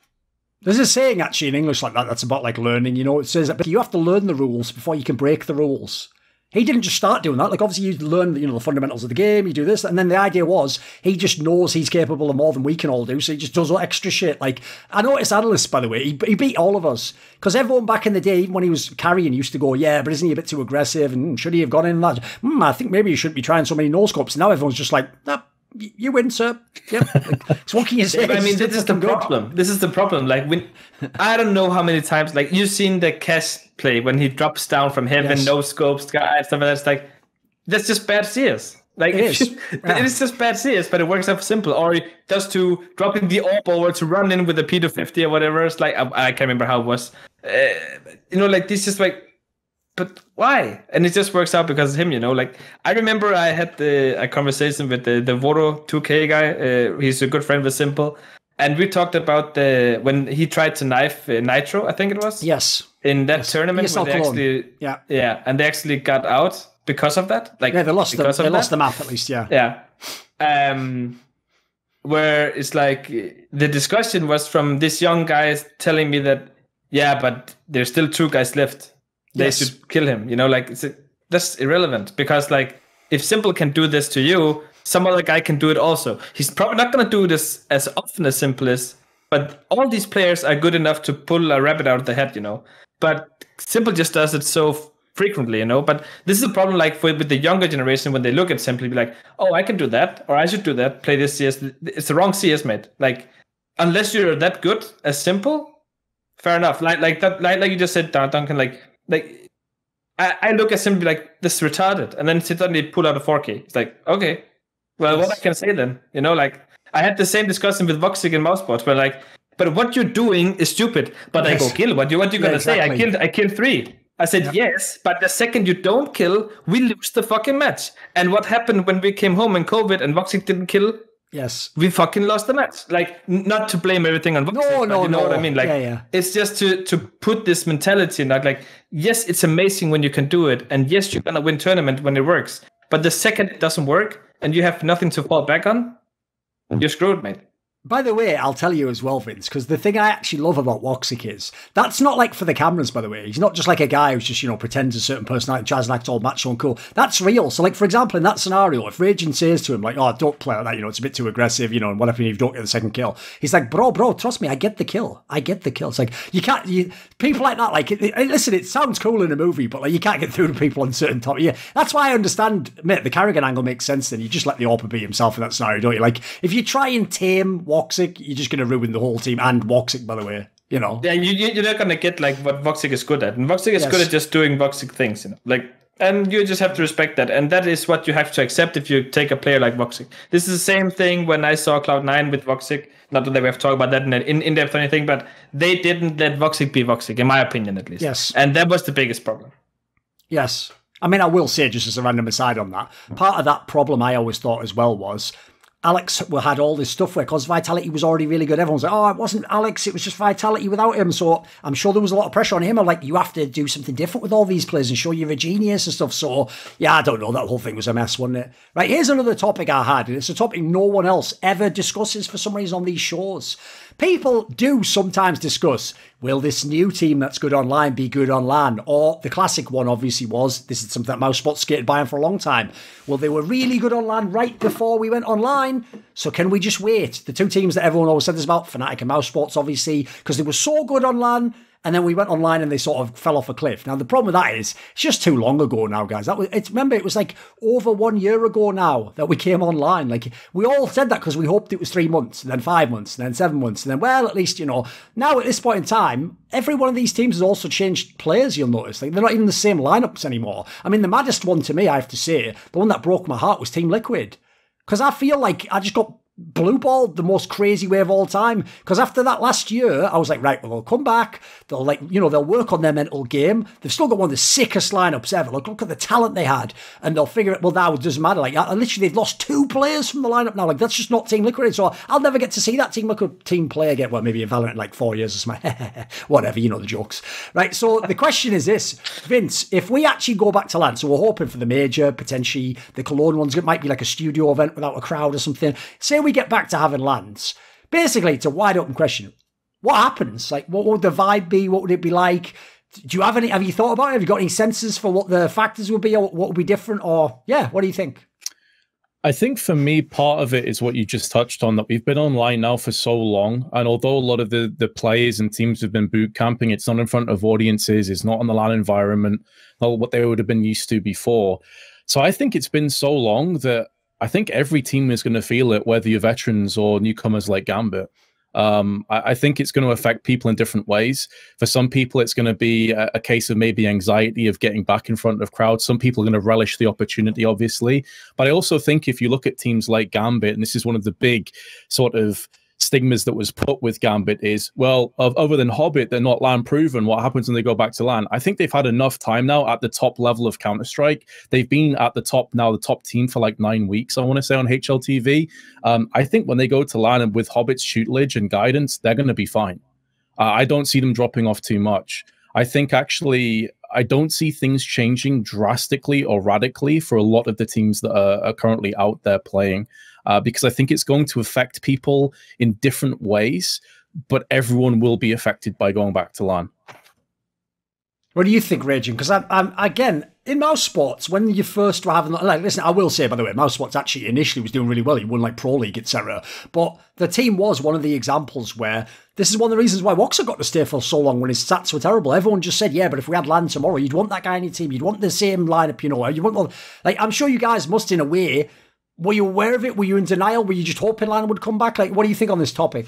[SPEAKER 1] There's a saying actually in English like that that's about like learning, you know, it says that you have to learn the rules before you can break the rules. He didn't just start doing that. Like, obviously you learn, you know, the fundamentals of the game, you do this, and then the idea was he just knows he's capable of more than we can all do, so he just does extra shit. Like, I noticed Analyst, by the way, he beat all of us, because everyone back in the day, even when he was carrying, used to go, yeah, but isn't he a bit too aggressive, and should he have gone in that? I think maybe you shouldn't be trying so many no-scopes. Now everyone's just like, nah, you win, sir. Yep. So what can you say?
[SPEAKER 2] I mean, this is the problem. This is the problem. Like, when I don't know how many times, like, you've seen the Cash play when he drops down from heaven, no scopes, stuff like that. It's like, that's just bad CS. Like, it is just bad CS, but it works out simple. Or just to dropping the orb over to run in with a P250 or whatever. It's like, I can't remember how it was. You know, like, this is like, but why? And it just works out because of him, you know. Like, I remember I had a conversation with the Voro 2K guy. He's a good friend with Simple. And we talked about when he tried to knife Nitro, I think it was.
[SPEAKER 1] Yes.
[SPEAKER 2] In that tournament where they actually, and they actually got out because of that. Like,
[SPEAKER 1] yeah, they lost the map at least,
[SPEAKER 2] Yeah. Where it's like the discussion was from this young guy telling me that, yeah, but there's still 2 guys left. They should kill him, you know, like, that's irrelevant, because, like, if Simple can do this to you, some other guy can do it also. He's probably not going to do this as often as Simple is, but all these players are good enough to pull a rabbit out of the head, you know. But Simple just does it so frequently, you know. But this is a problem, like, with the younger generation, when they look at Simple, be like, oh, I can do that, or I should do that, play this CS. It's the wrong CS, mate. Like, unless you're that good as Simple, fair enough. Like you just said, Duncan, like I look at Simple like, this is retarded, and then suddenly pull out a 4K. It's like, okay, well, what I can say then, you know, like, I had the same discussion with ochs and Mousebots, where like, but what you're doing is stupid. But I go kill. What you gonna say? I killed 3. I said yes, but the second you don't kill, we lose the fucking match. And what happened when we came home in COVID and ochs didn't kill?
[SPEAKER 1] Yes,
[SPEAKER 2] we fucking lost the match. Like, not to blame everything on ochs, you know what I mean? Like, it's just to put this mentality in that, like, yes, it's amazing when you can do it, and yes, you're gonna win tournament when it works. But the second it doesn't work and you have nothing to fall back on, you're screwed, mate.
[SPEAKER 1] By the way, I'll tell you as well, Vince, because the thing I actually love about ochs is, that's not like for the cameras, by the way. He's not just like a guy who's just, you know, pretends a certain personality, tries to act all macho and cool. That's real. So, like, for example, in that scenario, if Rejin says to him, like, oh, don't play like that, you know, it's a bit too aggressive, you know, and what if you don't get the second kill? He's like, bro, trust me, I get the kill. It's like, people like that, like, listen, it sounds cool in a movie, but, like, you can't get through to people on certain topics. Yeah, that's why I understand, mate, the Carrigan angle makes sense then. You just let the AWP be himself in that scenario, don't you? Like, if you try and tame ochs, you're just going to ruin the whole team, and ochs, by the way, you know.
[SPEAKER 2] Yeah, you're not going to get, like, what ochs is good at. And ochs is good at just doing ochs things, you know. Like, and you just have to respect that. And that is what you have to accept if you take a player like ochs. This is the same thing when I saw Cloud9 with ochs. Not that we have to talk about that in depth or anything, but they didn't let ochs be ochs, in my opinion, at least.
[SPEAKER 1] Yes.
[SPEAKER 2] And that was the biggest problem.
[SPEAKER 1] Yes. I mean, I will say, just as a random aside on that, part of that problem I always thought as well was, Alex had all this stuff where, because Vitality was already really good, everyone's like, oh, it wasn't Alex, it was just Vitality without him. So I'm sure there was a lot of pressure on him. I'm like, you have to do something different with all these players and show you're a genius and stuff. So yeah, I don't know. That whole thing was a mess, wasn't it? Right, here's another topic I had, and it's a topic no one else ever discusses for some reason on these shows. People do sometimes discuss, will this new team that's good online be good on LAN? Or the classic one obviously was, this is something that Mousespot skated by him for a long time. Well, they were really good on LAN right before we went online. So can we just wait? The two teams that everyone always said this about, Fnatic and Mousesports, obviously, because they were so good on LAN. And then we went online and they sort of fell off a cliff. Now, the problem with that is, it's just too long ago now, guys. Remember, it was like over 1 year ago now that we came online. Like, we all said that because we hoped it was 3 months, and then 5 months, and then 7 months. And then, well, at least, you know, now at this point in time, every one of these teams has also changed players, you'll notice. Like, they're not even the same lineups anymore. I mean, the maddest one to me, I have to say, the one that broke my heart was Team Liquid. Because I feel like I just got blue balled the most crazy way of all time. Because after that last year, I was like, right, well, they'll come back. They'll, like, you know, they'll work on their mental game. They've still got one of the sickest lineups ever. Look at the talent they had. And they'll figure it, well, now it doesn't matter. Like, literally, they've lost 2 players from the lineup now. Like, that's just not Team Liquid. So I'll never get to see that Team Liquid team play again. Well, maybe in Valorant in like 4 years or something. Whatever, you know the jokes. Right, so the question is this. Vince, if we actually go back to LAN, so we're hoping for the major, potentially the Cologne ones, it might be like a studio event without a crowd or something. Say we get back to having LANs. Basically, it's a wide open question. What happens? Like, what would the vibe be? What would it be like? Do you have any? Have you thought about it? Have you got any senses for what the factors would be, or what would be different? Or yeah, what do you think?
[SPEAKER 3] I think for me, part of it is what you just touched on, that we've been online now for so long. And although a lot of the players and teams have been boot camping, it's not in front of audiences, it's not in the LAN environment, not what they would have been used to before. So I think it's been so long that I think every team is going to feel it, whether you're veterans or newcomers like Gambit. I think it's going to affect people in different ways. For some people, it's going to be a case of maybe anxiety of getting back in front of crowds. Some people are going to relish the opportunity, obviously. But I also think if you look at teams like Gambit, and this is one of the big sort of stigmas that was put with Gambit is, well, other than Hobbit, they're not LAN proven. What happens when they go back to LAN? I think they've had enough time now at the top level of Counter-Strike. They've been at the top now, the top team for like 9 weeks, I want to say, on HLTV. I think when they go to LAN and with Hobbit's tutelage and guidance, they're going to be fine. I don't see them dropping off too much. I think actually, I don't see things changing drastically or radically for a lot of the teams that are currently out there playing. Because I think it's going to affect people in different ways, but everyone will be affected by going back to LAN.
[SPEAKER 1] What do you think, Rejin? Because I'm again, in Mousesports, when you first were having, like, listen, I will say, by the way, Mousesports actually initially was doing really well. He won like Pro League, etc. But the team was one of the examples where this is one of the reasons why ochs got to stay for so long when his stats were terrible. Everyone just said, yeah, but if we had LAN tomorrow, you'd want that guy in your team. You'd want the same lineup, you know. You want, like, I'm sure you guys must, in a way. Were you aware of it? Were you in denial? Were you just hoping LAN would come back? Like, what do you think on this topic?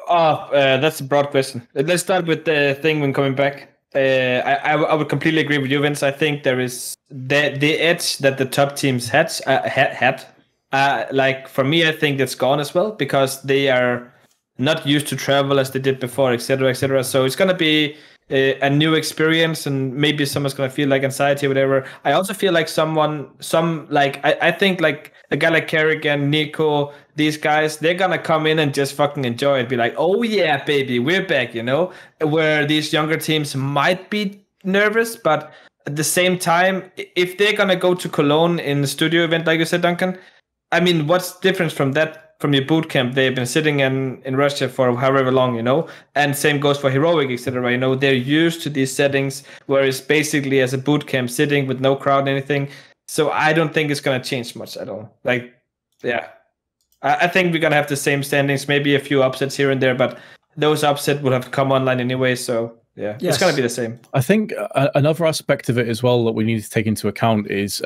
[SPEAKER 2] That's a broad question. Let's start with the thing when coming back. I would completely agree with you, Vince. I think there is the edge that the top teams had. Like, for me, I think that's gone as well, because they are not used to travel as they did before, etc., etc. So it's going to be a new experience, and maybe someone's gonna feel like anxiety or whatever. I also feel like I think like a guy like Carrick and Nico, these guys, they're gonna come in and just fucking enjoy it, be like, oh yeah, baby, we're back, you know. Where these younger teams might be nervous, but at the same time, if they're gonna go to Cologne in the studio event, like you said, Duncan, I mean, what's different from that? From your boot camp, they've been sitting in Russia for however long, you know, and same goes for Heroic, etc. You know, they're used to these settings, whereas basically as a boot camp, sitting with no crowd, anything. So I don't think it's gonna change much at all. Like, yeah, I think we're gonna have the same standings, maybe a few upsets here and there, but those upsets will have come online anyway. So yeah, yes. It's gonna be the same.
[SPEAKER 3] I think another aspect of it as well that we need to take into account is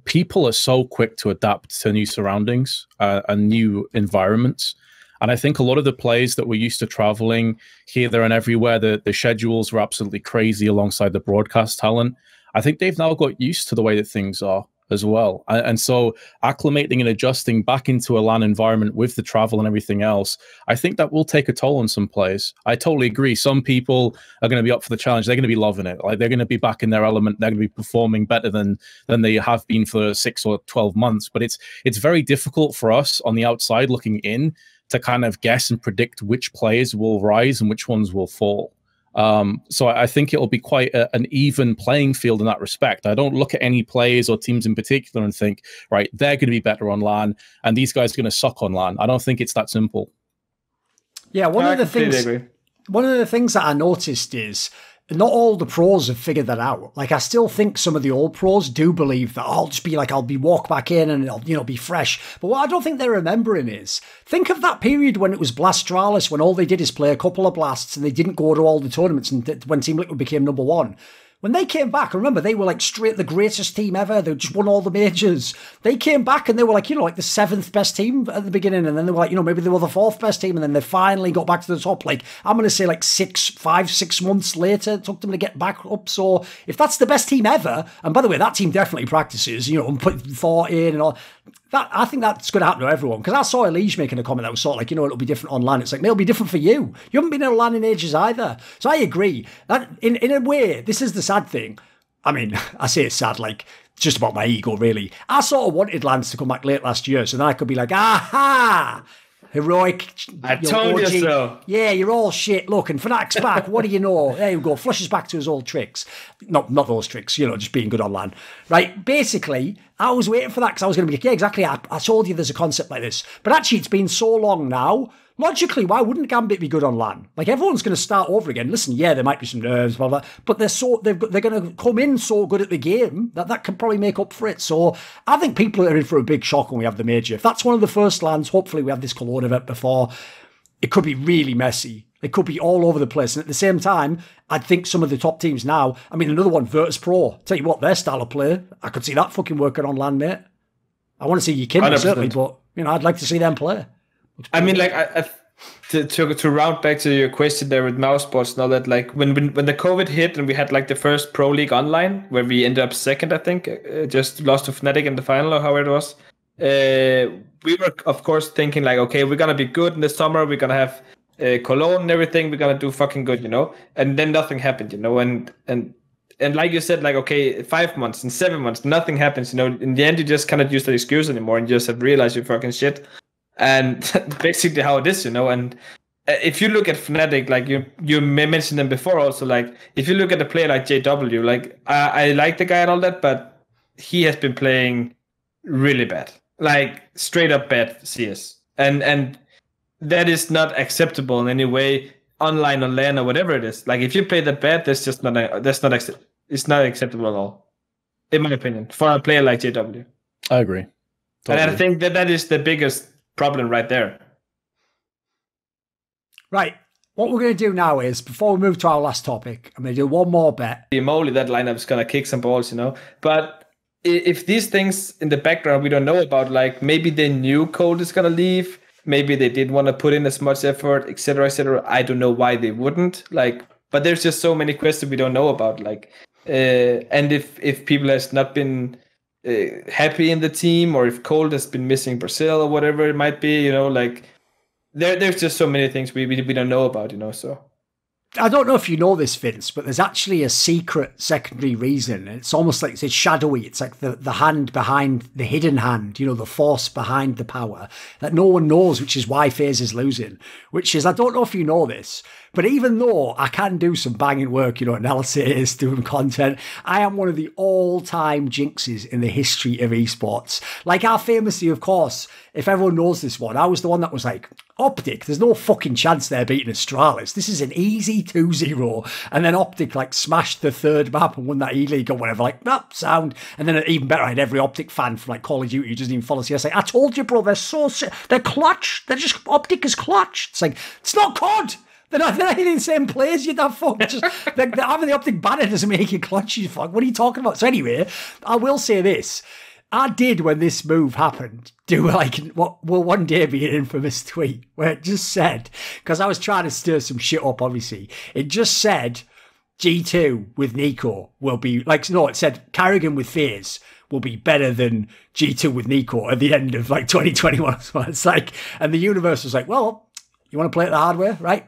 [SPEAKER 3] people are so quick to adapt to new surroundings and new environments. And I think a lot of the players that were used to traveling here, there, and everywhere, the schedules were absolutely crazy alongside the broadcast talent. I think they've now got used to the way that things are. as well. And so acclimating and adjusting back into a LAN environment with the travel and everything else, I think that will take a toll on some players. I totally agree. Some people are going to be up for the challenge. They're going to be loving it. Like, they're going to be back in their element. They're going to be performing better than they have been for 6 or 12 months. But it's very difficult for us on the outside looking in to kind of guess and predict which players will rise and which ones will fall. So I think it'll be quite an even playing field in that respect. I don't look at any players or teams in particular and think, right, they're going to be better on LAN and these guys are going to suck on LAN. I don't think it's that simple.
[SPEAKER 1] Yeah, one of the things that I noticed is not all the pros have figured that out. Like, I still think some of the old pros do believe that I'll be walk back in and it'll, be fresh. But what I don't think they're remembering is, think of that period when it was Blastralis, when all they did is play a couple of blasts and they didn't go to all the tournaments, and when Team Liquid became number one. When they came back, remember, they were like straight the greatest team ever. They just won all the majors. They came back and they were like, like the 7th best team at the beginning. And then they were like, maybe they were the 4th best team. And then they finally got back to the top. Like, I'm going to say like 6 months later, it took them to get back up. So if that's the best team ever, and by the way, that team definitely practices, and put thought in and all. I think that's going to happen to everyone. Because I saw Elige making a comment that was sort of like, it'll be different on LAN. It's like, it'll be different for you. You haven't been in a LAN in ages either. So I agree. That in a way, this is the sad thing. I mean, I say it's sad, like, just about my ego, really. I sort of wanted LANs to come back late last year, so then I could be like, aha! Heroic.
[SPEAKER 2] I told you so.
[SPEAKER 1] Yeah, you're all shit. Look, and Fnatic's back. What do you know? There you go. Flushes back to his old tricks. Not those tricks, just being good on LAN. Right? Basically, I was waiting for that because I was going to be like, yeah, exactly. I told you there's a concept like this. But actually, it's been so long now. Logically, why wouldn't Gambit be good on LAN? Like, everyone's going to start over again. Listen, yeah, there might be some nerves, blah, blah, but they're going to come in so good at the game that can probably make up for it. So I think people are in for a big shock when we have the major. If that's one of the first LANs, hopefully we have this Cologne event before. It could be really messy. It could be all over the place. And at the same time, I think some of the top teams now, I mean, another one, Virtus Pro, tell you what, their style of play, I could see that fucking working on LAN, mate. I want to see you kids, certainly, but, I'd like to see them play.
[SPEAKER 2] I mean, like, to round back to your question there with mouse sports and all that, like, when the COVID hit and we had like the first Pro League online where we ended up second, I think, just lost to Fnatic in the final or however it was. We were of course thinking like, okay, we're gonna be good in the summer. We're gonna have Cologne and everything. We're gonna do fucking good, And then nothing happened, And like you said, like, okay, 5 months and 7 months, nothing happens, In the end, you just cannot use that excuse anymore, and you just have realized you're fucking shit. And basically how it is, And if you look at Fnatic, like you mentioned them before, also, like, if you look at a player like JW, like, I like the guy and all that, but he has been playing really bad, like straight up bad CS, and that is not acceptable in any way, online on LAN or whatever it is. Like, if you play that bad, it's not acceptable at all, in my opinion, for a player like JW.
[SPEAKER 3] I agree.
[SPEAKER 2] Totally. And I think that is the biggest problem right there.
[SPEAKER 1] Right. What we're going to do now is, before we move to our last topic, I'm going to do one more bet.
[SPEAKER 2] Moly, that lineup is going to kick some balls, But if these things in the background we don't know about, like, maybe they knew Cold is going to leave, maybe they didn't want to put in as much effort, etc., etc. I don't know why they wouldn't. Like, but there's just so many questions we don't know about. Like, and if people has not been happy in the team, or if Cold has been missing Brazil or whatever it might be, like, there's just so many things we don't know about, so.
[SPEAKER 1] I don't know if you know this, Vince, but there's actually a secret secondary reason. It's almost like it's shadowy. It's like the hand behind the hidden hand, the force behind the power that no one knows, which is why FaZe is losing. Which is, I don't know if you know this, but even though I can do some banging work, analysis, doing content, I am one of the all-time jinxes in the history of esports. Like, our famously, of course, if everyone knows this one, I was the one that was like, Optic, there's no fucking chance they're beating Astralis. This is an easy 2-0. And then Optic, like, smashed the third map and won that E-League or whatever. Like, sound. And then even better, I had every Optic fan from, like, Call of Duty who doesn't even follow CS. I told you, bro, they're clutch. Optic is clutch. It's like, it's not COD. They're not hitting the same plays, you damn fuck. They're having the Optic banner doesn't make you clutch, you fuck. What are you talking about? So anyway, I will say this. I did, when this move happened, do like what will one day be an infamous tweet where it just said, because I was trying to stir some shit up, obviously, it just said, G2 with Nico will be like, no, it said Carrigan with FaZe will be better than G2 with Nico at the end of like 2021. So it's like, and the universe was like, well, you want to play it the hard way, right?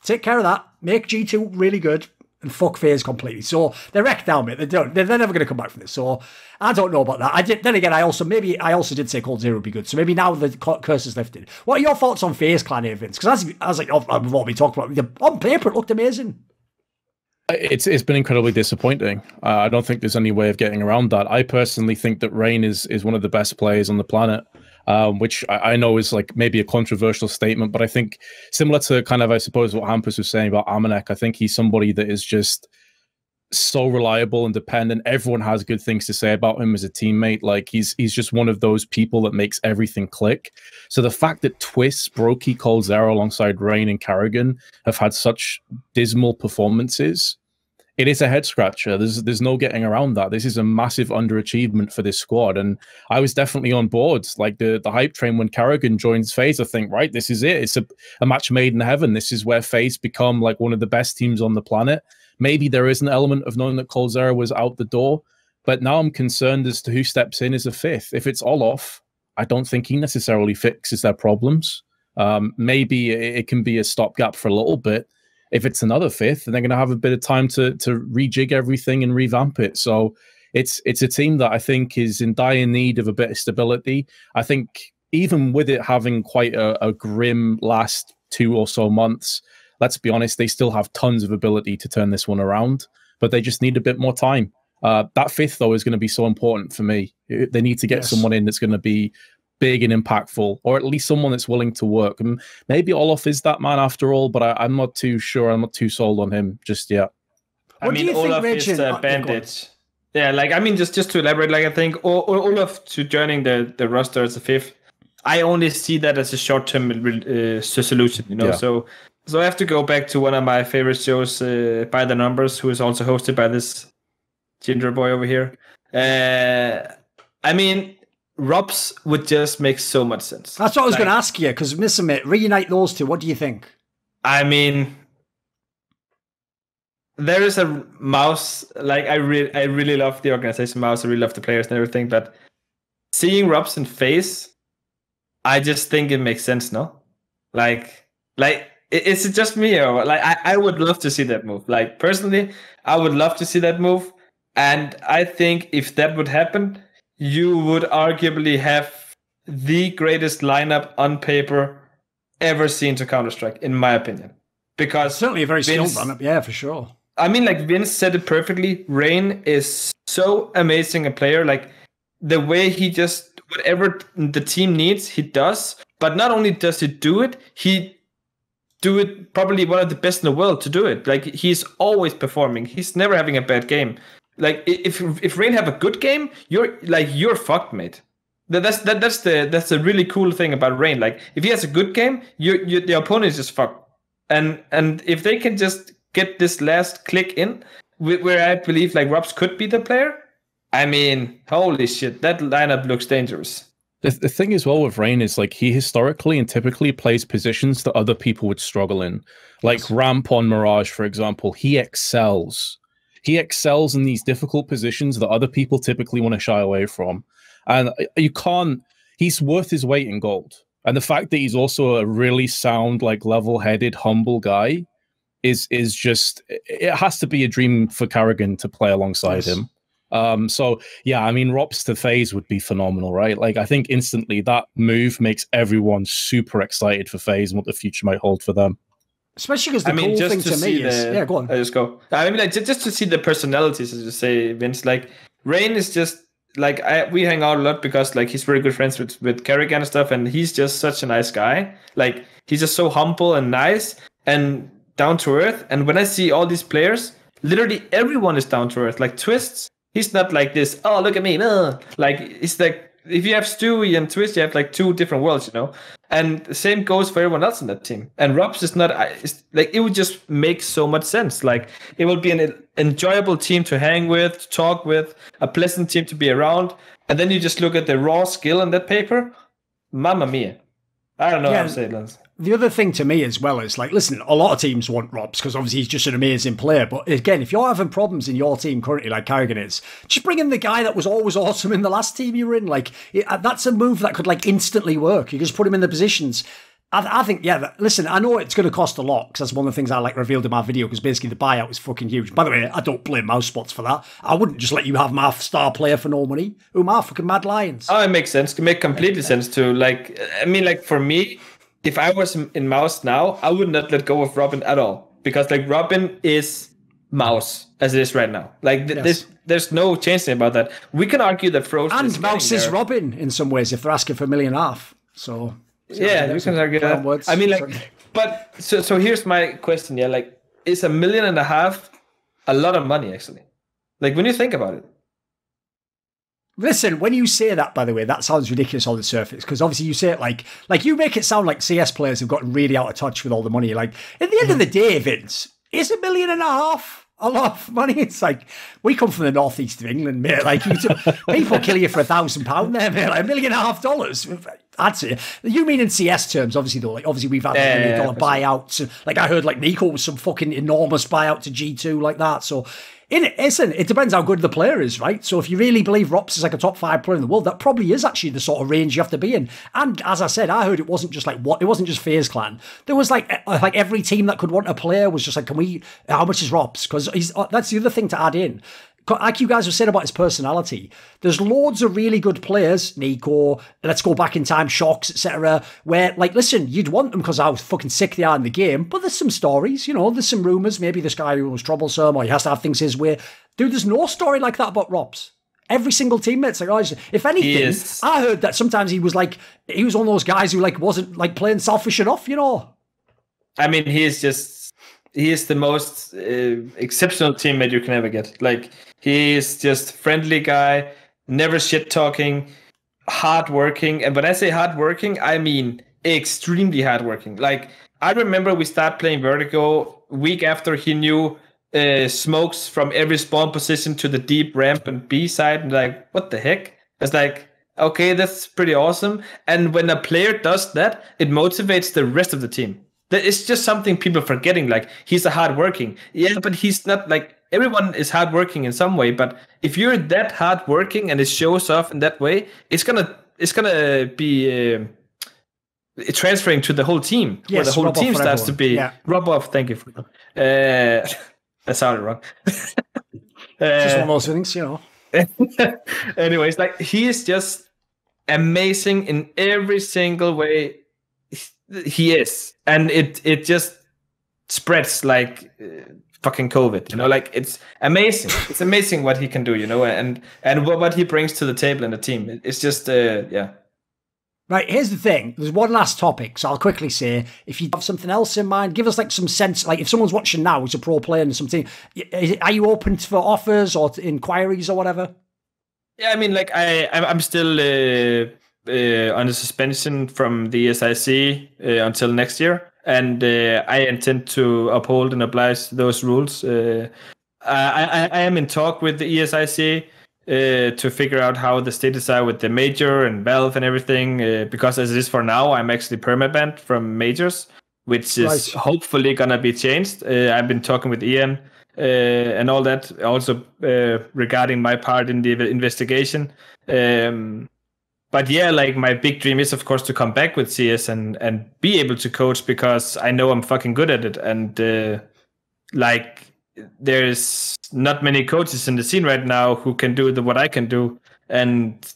[SPEAKER 1] Take care of that. Make G2 really good and fuck FaZe completely. So they're wrecked down, mate. They're never going to come back from this. So I don't know about that. Then again, I also did say Cold Zero would be good. So maybe now the curse is lifted. What are your thoughts on FaZe clan here, Vince? Because I was like, we've already talked about it. On paper, it looked amazing.
[SPEAKER 3] It's been incredibly disappointing. I don't think there's any way of getting around that. I personally think that Rejin is one of the best players on the planet, which I know is like maybe a controversial statement, but I think similar to kind of, I suppose, what Hampus was saying about Amanek, I think he's somebody that is just so reliable and dependent. Everyone has good things to say about him as a teammate. Like he's just one of those people that makes everything click. So the fact that Twist, Brokey, Cold Zero alongside Rejin and Carrigan have had such dismal performances, it is a head scratcher. There's no getting around that. This is a massive underachievement for this squad, and I was definitely on board. Like the hype train when Carrigan joins FaZe, I think, right, this is it. It's a match made in heaven. This is where FaZe become like one of the best teams on the planet. Maybe there is an element of knowing that Cold Zero was out the door, but now I'm concerned as to who steps in as a fifth. If it's Olof, I don't think he necessarily fixes their problems. Maybe it can be a stopgap for a little bit. If it's another fifth, then they're going to have a bit of time to rejig everything and revamp it. So it's a team that I think is in dire need of a bit of stability. I think even with it having quite a grim last 2 or so months, let's be honest, they still have tons of ability to turn this one around, but they just need a bit more time. That fifth, though, is going to be so important for me. They need to get someone in that's going to be big and impactful, or at least someone that's willing to work. And maybe Olof is that man after all, but I'm not too sure. I'm not too sold on him just yet.
[SPEAKER 2] I mean, Olof is a bandit. Yeah, like, I mean, just to elaborate, like, I think Olof to joining the roster as a fifth, I only see that as a short-term solution, you know? Yeah. So I have to go back to one of my favorite shows, By the Numbers, who is also hosted by this ginger boy over here. I mean, Robs would just make so much sense.
[SPEAKER 1] That's what I was going to ask you, because reunite those two. What do you think?
[SPEAKER 2] I mean, there is a mouse. Like I really love the organization mouse. I really love the players and everything. But seeing Robs in FaZe, I just think it makes sense. No, like. Is it just me, or like I would love to see that move? Like personally, I would love to see that move, and I think if that would happen, you would arguably have the greatest lineup on paper ever seen to Counter-Strike, in my opinion. Because
[SPEAKER 1] certainly a very skilled lineup, yeah, for sure.
[SPEAKER 2] I mean, like Vince said it perfectly. Rejin is so amazing a player. Like the way he just whatever the team needs, he does. But not only does he do it, he do it probably one of the best in the world to do it. Like he's always performing. He's never having a bad game. Like if Rejin have a good game, you're fucked, mate. That's the really cool thing about Rejin. Like if he has a good game, the opponent is just fucked. And if they can just get this last click in, where I believe like Robs could be the player, I mean, holy shit, that lineup looks dangerous.
[SPEAKER 3] The thing as well with Rejin is like he historically and typically plays positions that other people would struggle in. Like ramp on Mirage, for example, he excels. He excels in these difficult positions that other people typically want to shy away from. And you can't, he's worth his weight in gold. And the fact that he's also a really sound, like level-headed, humble guy is just, it has to be a dream for Carrigan to play alongside him. So yeah, I mean, Robs to FaZe would be phenomenal, right? Like I think instantly that move makes everyone super excited for FaZe and what the future might hold for them.
[SPEAKER 1] Especially because the cool thing to me is, yeah, go on.
[SPEAKER 2] I just go. I mean, like just to see the personalities, as you say, Vince. Like Rejin is just like we hang out a lot because like he's very good friends with Carrigan and stuff, and he's just such a nice guy. Like he's just so humble and nice and down to earth. And when I see all these players, literally everyone is down to earth. Like Twists. He's not like this, oh, look at me. Like, it's like, if you have Stewie and Twist, you have like two different worlds, you know? And the same goes for everyone else in that team. And Robs is not, like, it would just make so much sense. Like, it would be an enjoyable team to hang with, to talk with, a pleasant team to be around. And then you just look at the raw skill on that paper. Mamma mia. I don't know how to say it, Lance.
[SPEAKER 1] The other thing to me as well is, like, listen, a lot of teams want Robs because obviously he's just an amazing player. But again, if you're having problems in your team currently, like Carrigan is, just bring in the guy that was always awesome in the last team you were in. Like, that's a move that could, like, instantly work. You just put him in the positions. I think, yeah, listen, I know it's going to cost a lot because that's one of the things I, like, revealed in my video because basically the buyout is fucking huge. By the way, I don't blame mouse spots for that. I wouldn't just let you have my star player for no money. Who am I, fucking Mad Lions?
[SPEAKER 2] Oh, it makes sense. It makes completely sense to, like, I mean, like, for me, if I was in Mouse now, I would not let go of Robin at all because, like, Robin is Mouse as it is right now. Like, there's no changing about that. We can argue that Frozen
[SPEAKER 1] and Mouse is Robin in some ways if they're asking for $1.5 million. So
[SPEAKER 2] yeah, you can argue that.
[SPEAKER 1] Words.
[SPEAKER 2] I mean, like, but so here's my question. Yeah, like, is $1.5 million a lot of money actually? Like, when you think about it.
[SPEAKER 1] Listen, when you say that, by the way, that sounds ridiculous on the surface because obviously you say it like you make it sound like CS players have gotten really out of touch with all the money. Like, at the end of the day, Vince, is $1.5 million a lot of money? It's like, we come from the northeast of England, mate. Like, people kill you for £1,000 there, mate. Like $1.5 million. I'd say. You mean in CS terms, obviously, though. Like, obviously, we've had $1 million buyouts. Like, I heard, like, Nico was some fucking enormous buyout to G2 like that. So, it depends how good the player is, right? So if you really believe Rops is like a top 5 player in the world, that probably is actually the sort of range you have to be in. And as I said, I heard it wasn't just like it wasn't just FaZe Clan. There was like every team that could want a player was just like, how much is Rops? Because that's the other thing to add in. Like you guys have said about his personality, there's loads of really good players, Nico, let's go back in time, ochs, etc., where, like, listen, you'd want them because how fucking sick they are in the game, but there's some stories, you know, there's some rumours, maybe this guy who was troublesome or he has to have things his way. Dude, there's no story like that about Robs. Every single teammate's like, oh, if anything, I heard that sometimes he was one of those guys who, like, wasn't, like, playing selfish enough, you know?
[SPEAKER 2] I mean, he is the most exceptional teammate you can ever get. Like, he is just friendly guy, never shit talking, hardworking. And when I say hardworking, I mean extremely hardworking. Like, I remember we started playing Vertigo week after he knew smokes from every spawn position to the deep ramp and B side. And like, what the heck? It's like, okay, that's pretty awesome. And when a player does that, it motivates the rest of the team. It's just something people are forgetting. Like, he's a hardworking. Yeah, but he's not like, everyone is hardworking in some way. But if you're that hardworking and it shows off in that way, it's gonna be transferring to the whole team.
[SPEAKER 1] Yes,
[SPEAKER 2] where the whole team starts to be rub off. Thank you. That sounded wrong.
[SPEAKER 1] Just one of those things, you know.
[SPEAKER 2] Anyways, like, he is just amazing in every single way. He is, and it just spreads like fucking COVID, you know. Like, it's amazing. It's amazing what he can do, you know, and what he brings to the table and the team. It's just yeah.
[SPEAKER 1] Right, here's the thing. There's one last topic, so I'll quickly say, if you have something else in mind, give us, like, some sense. Like, if someone's watching now who's a pro player and something, are you open for offers or inquiries or whatever?
[SPEAKER 2] Yeah, I mean, like, I'm still on a suspension from the ESIC until next year, and I intend to uphold and oblige those rules. I am in talk with the ESIC to figure out how the status are with the major and Valve and everything, because as it is for now, I'm actually permabanned from majors, which is hopefully gonna be changed. I've been talking with Ian and all that, also regarding my part in the investigation. But yeah, like, my big dream is, of course, to come back with CS and be able to coach, because I know I'm fucking good at it. And like, there's not many coaches in the scene right now who can do what I can do. And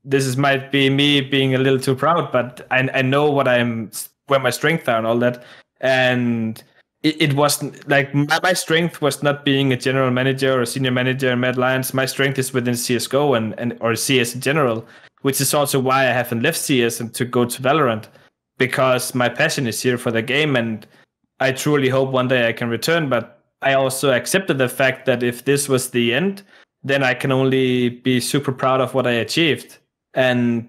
[SPEAKER 2] this might be me being a little too proud, but I know where my strengths are and all that. And it wasn't like my strength was not being a general manager or a senior manager in Mad Lions. My strength is within CSGO and or CS in general, which is also why I haven't left CS and to go to Valorant, because my passion is here for the game, and I truly hope one day I can return. But I also accepted the fact that if this was the end, then I can only be super proud of what I achieved and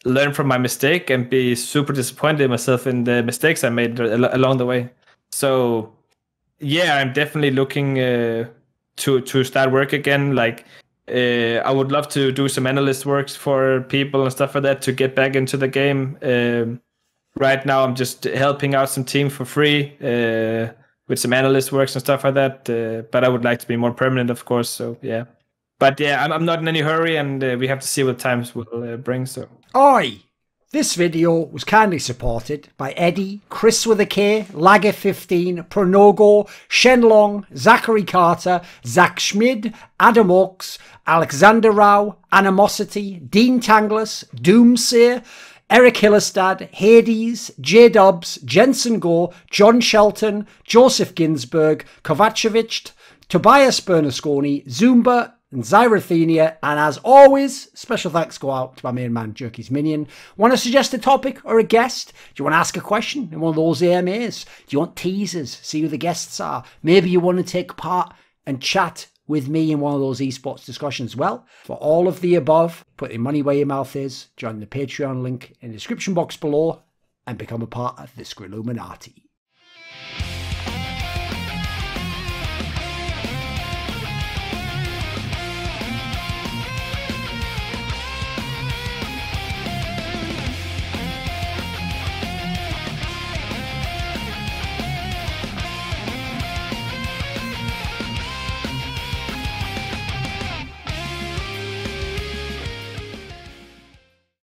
[SPEAKER 2] learn from my mistake and be super disappointed in myself in the mistakes I made along the way. So yeah, I'm definitely looking to start work again. Like, I would love to do some analyst works for people and stuff like that to get back into the game. right now I'm just helping out some team for free with some analyst works and stuff like that. But I would like to be more permanent, of course. So yeah. But yeah, I'm not in any hurry, and we have to see what times will bring. So.
[SPEAKER 1] Oi! This video was kindly supported by Eddie, Kris with a K, Lagger15, Pronogo, Shenlong, Zachary Carter, Zack Schmidt, Adam Ochs, Alexander Rao, Animosity, Dean Tanglis, Doomseer, ErikHillestad, Hades, Jdubs, Jensen Goh, John Shelton, Joseph Ginsburg, Kovacevicd, Tobias Bernasconi, Zoomba, and Zyrathenia, and as always, special thanks go out to my main man, Jerky's Minion. Want to suggest a topic or a guest? Do you want to ask a question in one of those AMAs? Do you want teasers? See who the guests are? Maybe you want to take part and chat with me in one of those esports discussions. Well, for all of the above, put your money where your mouth is, join the Patreon link in the description box below, and become a part of the Skrilluminati.